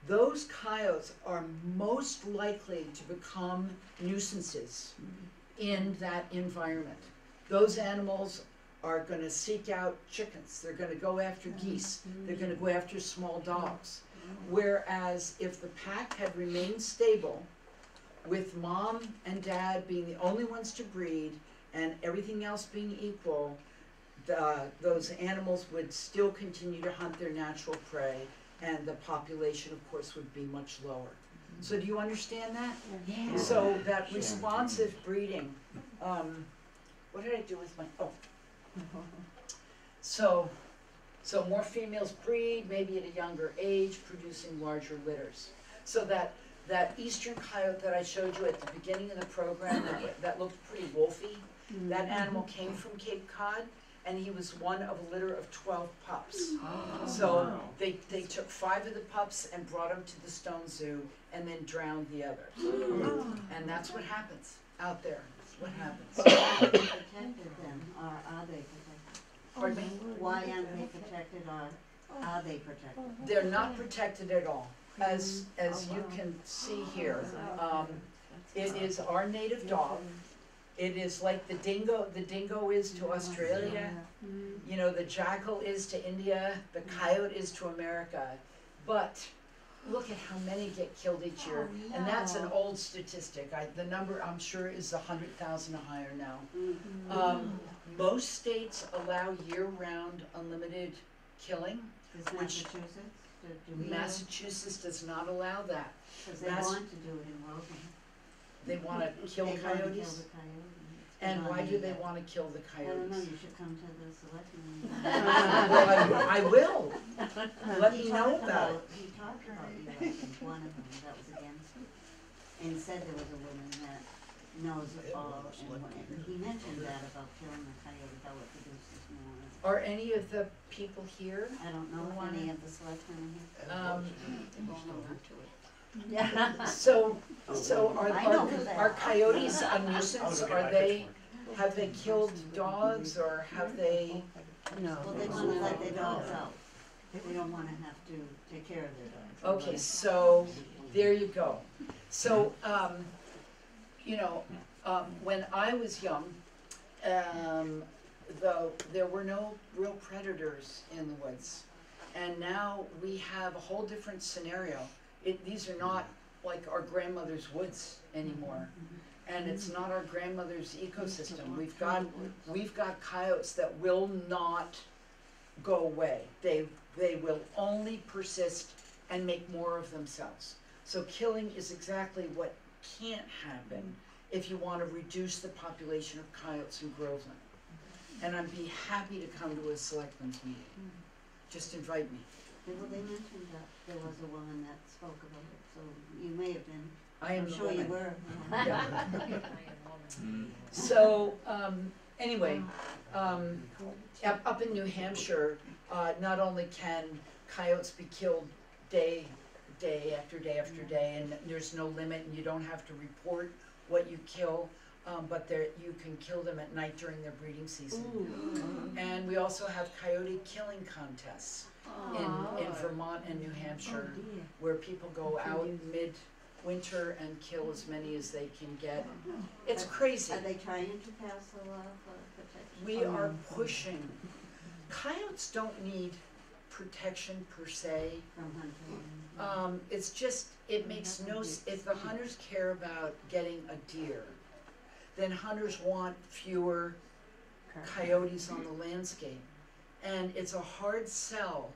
Those coyotes are most likely to become nuisances in that environment. Those animals are going to seek out chickens. They're going to go after geese. They're going to go after small dogs. Whereas if the pack had remained stable, with mom and dad being the only ones to breed and everything else being equal, those animals would still continue to hunt their natural prey, and the population, of course, would be much lower. So do you understand that? Yeah. So that responsive breeding, what did I do with my, So more females breed, maybe at a younger age, producing larger litters. So that eastern coyote that I showed you at the beginning of the program that looked pretty wolfy, that animal came from Cape Cod, and he was one of a litter of 12 pups. So they took 5 of the pups and brought them to the Stone Zoo and then drowned the others. And that's what happens out there. That's what happens. Are they protected then, or are they protected? Pardon me? Why aren't they protected, or are they protected? They're not protected at all. As you can see here, it is our native dog. It is like the dingo is to Australia, you know, the jackal is to India, the coyote is to America. But look at how many get killed each year, and that's an old statistic. The number, I'm sure, is 100,000 or higher now. Most states allow year-round unlimited killing. Does Massachusetts? Massachusetts does not allow that. Because they want to do it in Wilton. They want to kill They want to kill coyotes? the coyote. And why do they want to kill the I don't know, coyotes? you should come to the selectmen. Well, I will. Let me know about it. He talked about you, I think, one of them that was against it, and said there was a woman that knows all, and he mentioned that about killing the coyote, how it produces more. Are any of the people here? I don't know if any of the selectmen are here. Yeah. So I know who they are are. coyotes a nuisance? Are they, have they killed dogs, or have they? Well, they wanna let their dogs out. They don't wanna have to take care of their dogs. Okay, so there you go. So, you know, when I was young, though there were no real predators in the woods, and now we have a whole different scenario. These are not like our grandmother's woods anymore, and it's not our grandmother's ecosystem. We've got coyotes that will not go away. They will only persist and make more of themselves. So killing is exactly what can't happen if you want to reduce the population of coyotes in Groveland. And I'd be happy to come to a selectmen's meeting. Just invite me. Well, they mentioned that there was a woman that spoke about it, so you may have been. I am I'm the sure you woman. were. Yeah. So, anyway, up in New Hampshire, not only can coyotes be killed day after day after day, and there's no limit, and you don't have to report what you kill, but you can kill them at night during their breeding season. And we also have coyote killing contests in Vermont and New Hampshire, where people go out mid-winter and kill as many as they can get. It's crazy. Are they trying to pass a law for protection? We are pushing. Coyotes don't need protection per se. From hunting? It's just, it makes no, if the hunters care about getting a deer, then hunters want fewer coyotes on the landscape. And it's a hard sell.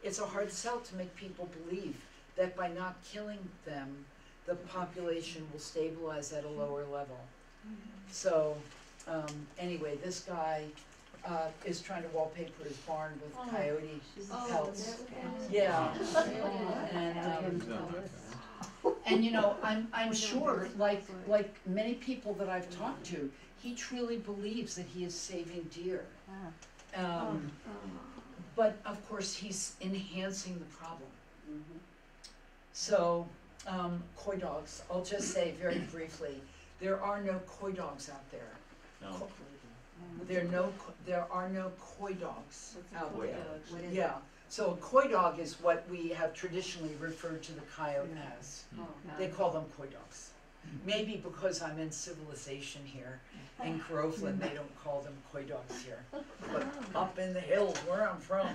It's a hard sell to make people believe that by not killing them, the population will stabilize at a lower level. So, anyway, this guy is trying to wallpaper his barn with coyote pelts. Yeah. And you know, I'm sure, like many people that I've talked to, he truly believes that he is saving deer. But of course, he's enhancing the problem. So, coy dogs, I'll just say very briefly, there are no coy dogs out there. No. There are no coy dogs out Coy there. dogs. What is Yeah, so a coy dog is what we have traditionally referred to the coyote as. They call them coy dogs. Maybe because I'm in civilization here, in Groveland, they don't call them coy dogs here. But up in the hills where I'm from.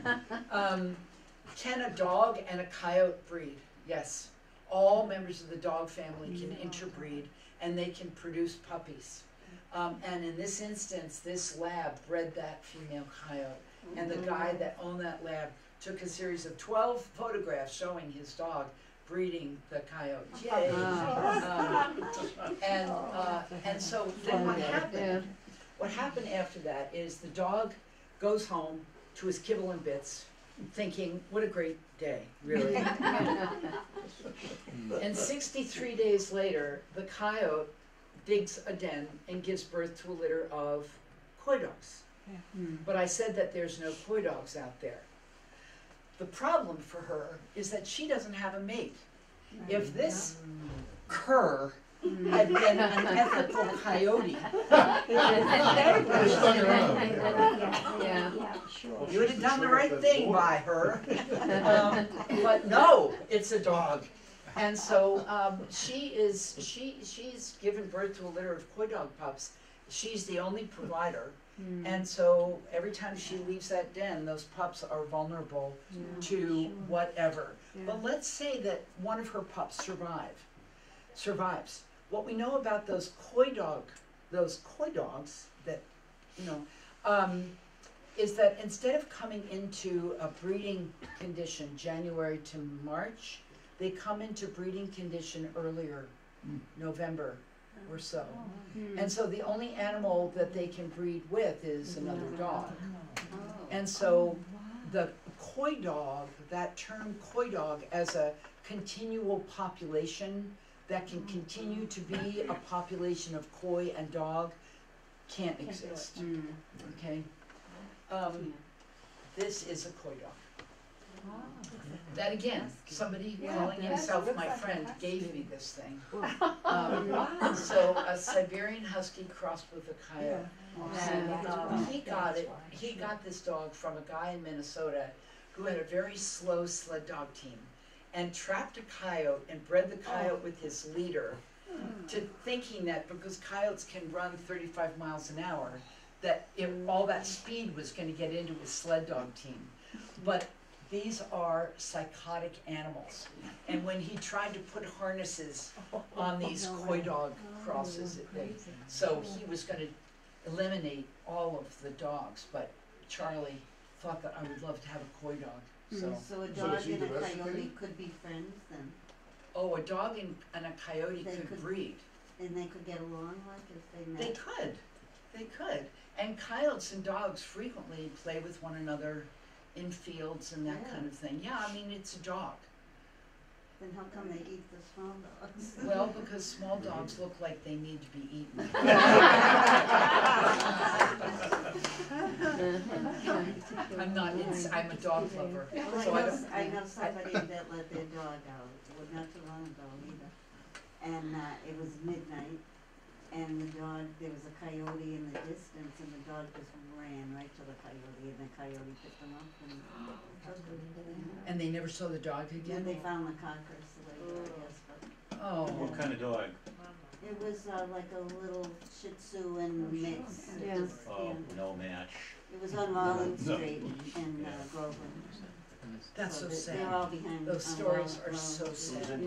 Can a dog and a coyote breed? Yes. all members of the dog family can interbreed and they can produce puppies. And in this instance, this lab bred that female coyote. And the guy that owned that lab took a series of 12 photographs showing his dog breeding the coyote. Yay! And so then what happened? What happened after that is the dog goes home to his kibble and bits, thinking, what a great day, really. And 63 days later, the coyote digs a den and gives birth to a litter of coy dogs. But I said that there's no coy dogs out there. The problem for her is that she doesn't have a mate. If this cur had been an ethical coyote, you would have done the right thing by her. But no, it's a dog. And so she's given birth to a litter of coy dog pups. She's the only provider. And so every time she leaves that den, those pups are vulnerable to whatever. But let's say that one of her pups survives. What we know about those coy dogs that, is that instead of coming into a breeding condition January to March, they come into breeding condition earlier, November or so. And so the only animal that they can breed with is another dog. And so the coy dog, that term coy dog as a continual population that can continue to be a population of coy and dog can't exist. Okay? This is a coy dog. That again, somebody calling himself my friend gave me this thing. So a Siberian Husky crossed with a coyote. And he got this dog from a guy in Minnesota who had a very slow sled dog team and trapped a coyote and bred the coyote with his leader to thinking that because coyotes can run 35 miles an hour, that all that speed was going to get into his sled dog team. But these are psychotic animals. And when he tried to put harnesses on these coy dog crosses, so he was going to eliminate all of the dogs. But Charlie thought that I would love to have a coy dog. So a dog and a coyote could be friends then? Oh, a dog and a coyote could breed. And they could get along like if they met? They could. And coyotes and dogs frequently play with one another in fields and that kind of thing. Yeah, I mean, it's a dog. Then how come they eat the small dogs? Well, because small dogs look like they need to be eaten. I'm a dog lover. Well, I know somebody that let their dog out, not too long ago either. And it was midnight, and the dog, there was a coyote in the distance, and the dog just ran right to the coyote, and the coyote picked him up and took him. And they never saw the dog again? And they found the carcass later, I guess, but. Oh. What kind of dog? It was like a little Shih Tzu and mix. Yeah. Oh, no match. It was on Rollins Street in Groveland. That's so sad. They're all behind. Those stories are so sad.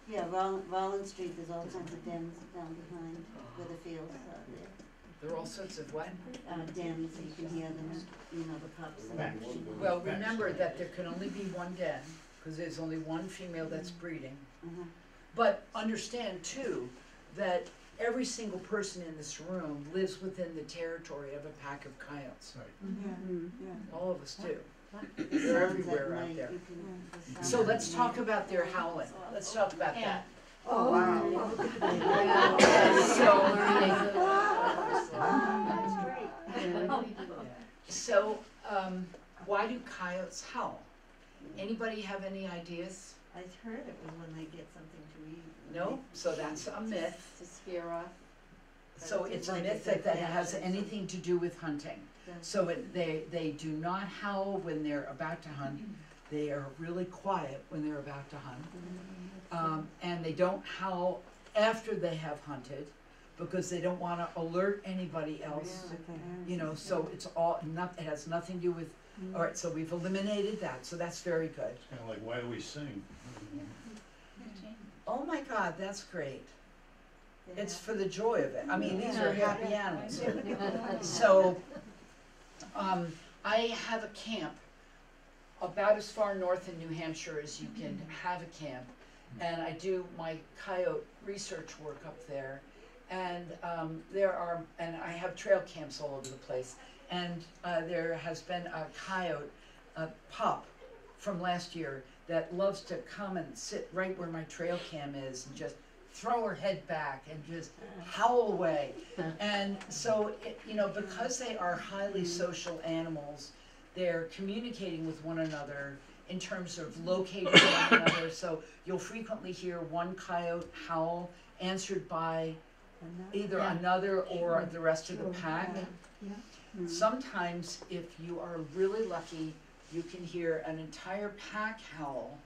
Yeah, Rollins Street, there's all kinds of dens down behind where the fields are there. There are all sorts of what? Dens, so you can hear them, the pups and everything. Well, remember that there can only be one den, because there's only one female that's breeding. But understand too, that every single person in this room lives within the territory of a pack of coyotes. All of us do. They're everywhere out there. So let's talk about their howling. Let's talk about that. Oh, wow. So, why do coyotes howl? Anybody have any ideas? I heard it was when they get something to eat. No? So that's a myth. To scare off. So it's a myth that has anything to do with hunting. So they do not howl when they're about to hunt. They are really quiet when they're about to hunt. And they don't howl after they have hunted because they don't want to alert anybody else. So it's it has nothing to do with, all right, so we've eliminated that, so that's very good. It's kind of like, why do we sing? Oh my God, that's great. They It's have- for the joy of it. I mean, these are Yeah. happy animals. So, I have a camp about as far north in New Hampshire as you can have a camp. And I do my coyote research work up there. And and I have trail camps all over the place. And there has been a coyote, a pup from last year that loves to come and sit right where my trail cam is and just throw her head back and just howl away. And so, because they are highly social animals, they're communicating with one another in terms of locating one another. So you'll frequently hear one coyote howl answered by either another or the rest of the pack. Sometimes, if you are really lucky, you can hear an entire pack howl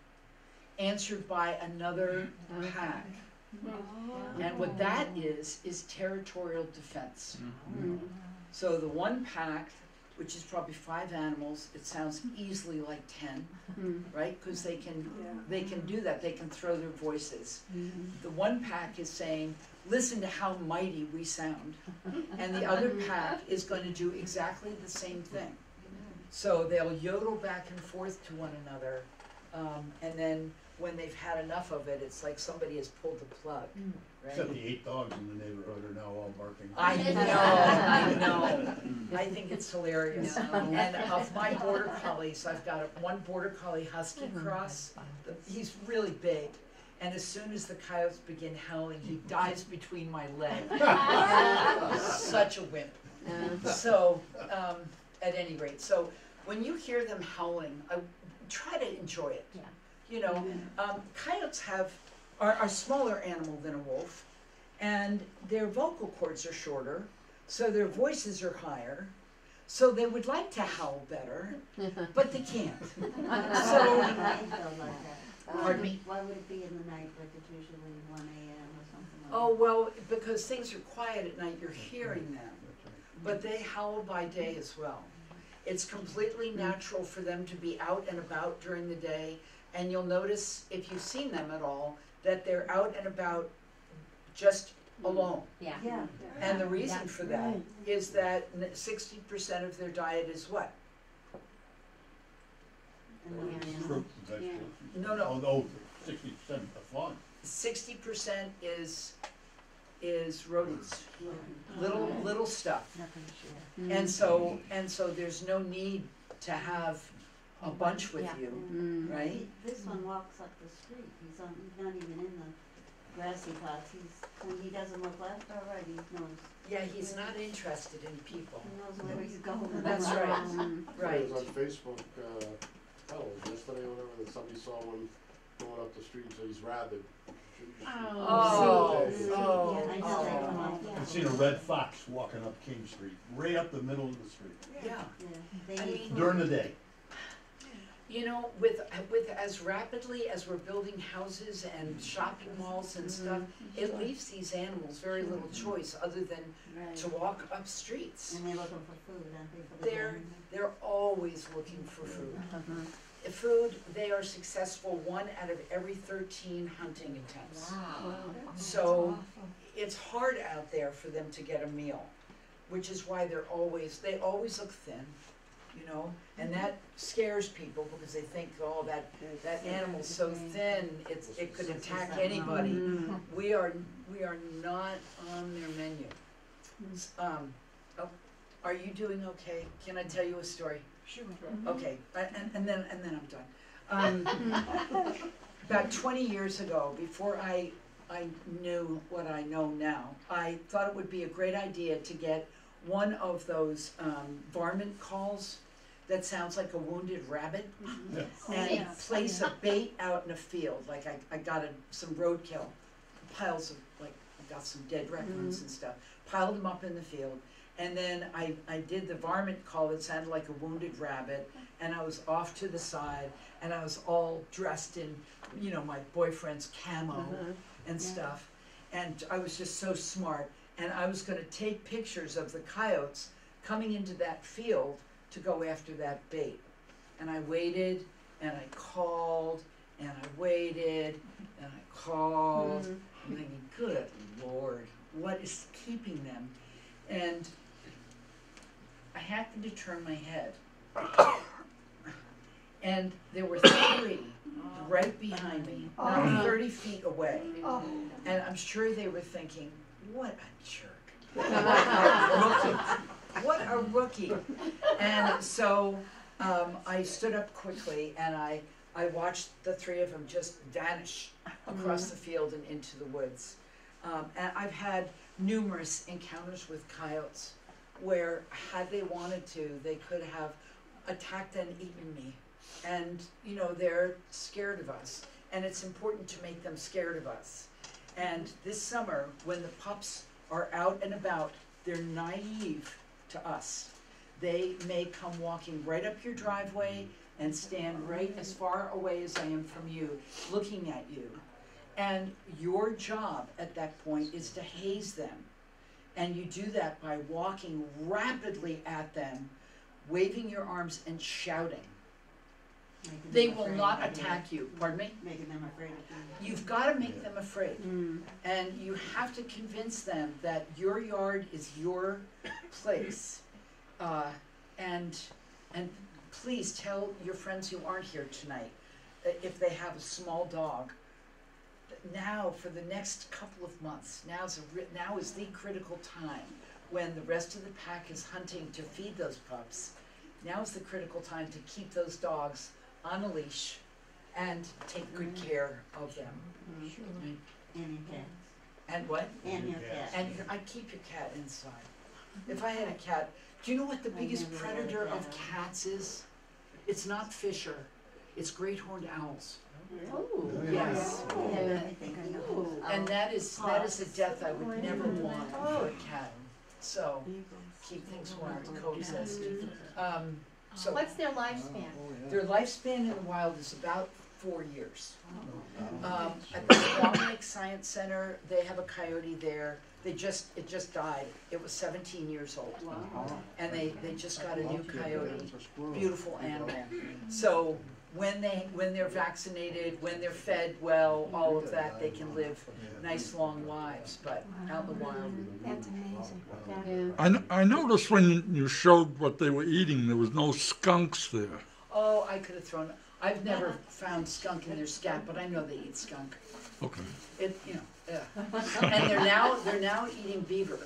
answered by another pack. And what that is territorial defense. So the one pack, which is probably 5 animals, it sounds easily like 10, right? Because they can do that. They can throw their voices. The one pack is saying, listen to how mighty we sound. And the other pack is going to do exactly the same thing. So they'll yodel back and forth to one another. And then when they've had enough of it, it's like somebody has pulled the plug, right? Except the 8 dogs in the neighborhood are now all barking. I know. I think it's hilarious. And of my border collies, I've got one border collie husky cross. He's really big. And as soon as the coyotes begin howling, he dives between my legs. Such a wimp. So, at any rate, so when you hear them howling, try to enjoy it. Coyotes are a smaller animal than a wolf, and their vocal cords are shorter, so their voices are higher. So they would like to howl better, but they can't. So, pardon me? Why would it be in the night, like it's usually 1 a.m. or something like that? Oh, well, because things are quiet at night, you're hearing them, but they howl by day as well. It's completely natural for them to be out and about during the day, and you'll notice, if you've seen them at all, that they're out and about just alone. Yeah. Yeah. And the reason That's for that right. is that 60% of their diet is what? And then- Fruit and vegetables. No. Oh, 60% of fun. 60% is rodents, little stuff. And so there's no need to have a bunch with Yeah. you, right? This one walks up the street, he's not even in the grassy parts, when he doesn't look left or right, he knows, Yeah, he's not interested in people. he knows where he's going. That's right, right. It was on Facebook, yesterday or whatever, that somebody saw one going up the street, so he's rabid. Oh, Yeah, I know that one off. I've seen a red fox walking up King Street, right up the middle of the street, Yeah. They I need mean- food. during the day. With as rapidly as we're building houses and shopping malls and stuff, it leaves these animals very little choice other than Right. to walk up streets. And they're looking for food, aren't they, for the day? They're always looking for food. Food, they are successful 1 out of every 13 hunting attempts. So it's hard out there for them to get a meal, which is why they always look thin, and that scares people because they think, oh, that animal's so thin, it could attack anybody. We are not on their menu. Are you doing okay? Can I tell you a story? Sure. Okay, and then I'm done. About 20 years ago, before I knew what I know now, I thought it would be a great idea to get one of those varmint calls that sounds like a wounded rabbit, and place a bait out in a field. Like I got some roadkill, piles of, I got some dead raccoons and stuff, piled them up in the field. And then I did the varmint call that sounded like a wounded rabbit, and I was off to the side, and I was all dressed in, my boyfriend's camo and stuff. And I was just so smart, and I was gonna take pictures of the coyotes coming into that field to go after that bait. And I waited, and I called, and I waited, and I called. I'm thinking, good Lord, what is keeping them? And I happened to turn my head. And there were 3 right behind me, not 30 feet away. And I'm sure they were thinking, what a jerk. What a rookie. And so I stood up quickly and I watched the 3 of them just vanish across the field and into the woods. And I've had numerous encounters with coyotes where, had they wanted to, they could have attacked and eaten me. And, you know, they're scared of us. And it's important to make them scared of us. And this summer, when the pups are out and about, they're naive to us. They may come walking right up your driveway and stand right as far away as I am from you, looking at you. And your job at that point is to haze them. And you do that by walking rapidly at them, waving your arms and shouting. They will not attack you. Pardon me? Making them afraid of you. You've got to make them afraid. And you have to convince them that your yard is your place. And please tell your friends who aren't here tonight, if they have a small dog, now for the next couple of months, now is the critical time when the rest of the pack is hunting to feed those pups. Now is the critical time to keep those dogs on a leash and take good care of them. Sure. And your cats. And what? And your cats. And I'd keep your cat inside. If I had a cat, do you know what the biggest never predator had a of cat. cats is? It's not Fisher, it's great horned owls. Oh. Yes. Oh. And that is a death I would never want for a cat. So keep things warm, Code says. So What's their lifespan? their lifespan in the wild is about 4 years. At the Long Lake Science Center, they have a coyote there. It just died. It was 17 years old. And they just got a new coyote. Beautiful animal. So when they're vaccinated, when they're fed well, all of that, they can live nice long lives. But out in the wild. That's amazing. I noticed when you showed what they were eating, there was no skunks there. Oh, I could have thrown. I've never found skunk in their scat, but I know they eat skunk. Okay. And they're now eating beaver,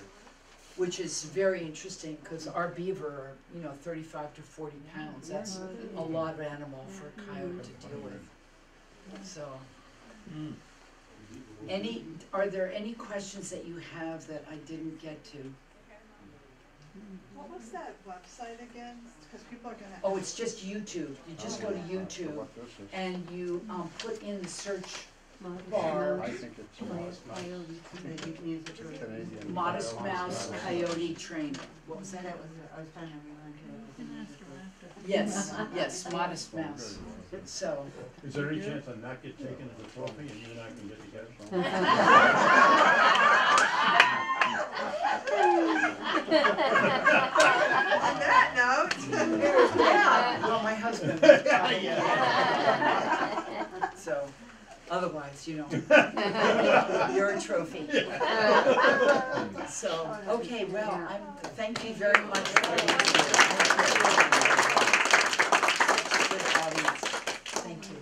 which is very interesting because our beaver are 35 to 40 pounds. That's a lot of animal for a coyote to deal with. So, are there any questions that you have that I didn't get to? What was that website again? Because people are gonna. Oh, it's just YouTube. You just go to YouTube and you put in the search bar I think it's Canadian. Modest Mouse Coyote Training. What was that? That was, I was trying to remember. Yes, Modest Mouse. So. Is there any chance I not get taken as a trophy and you and I can get together? On that note. Yeah, well, my husband. So, otherwise, you're a trophy. So, okay, well, thank you very much for being here. Good audience. Thank you.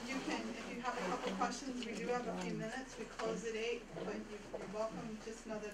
You can, if you have a couple questions, we do have a few minutes. We close at 8, but you're welcome. Just know that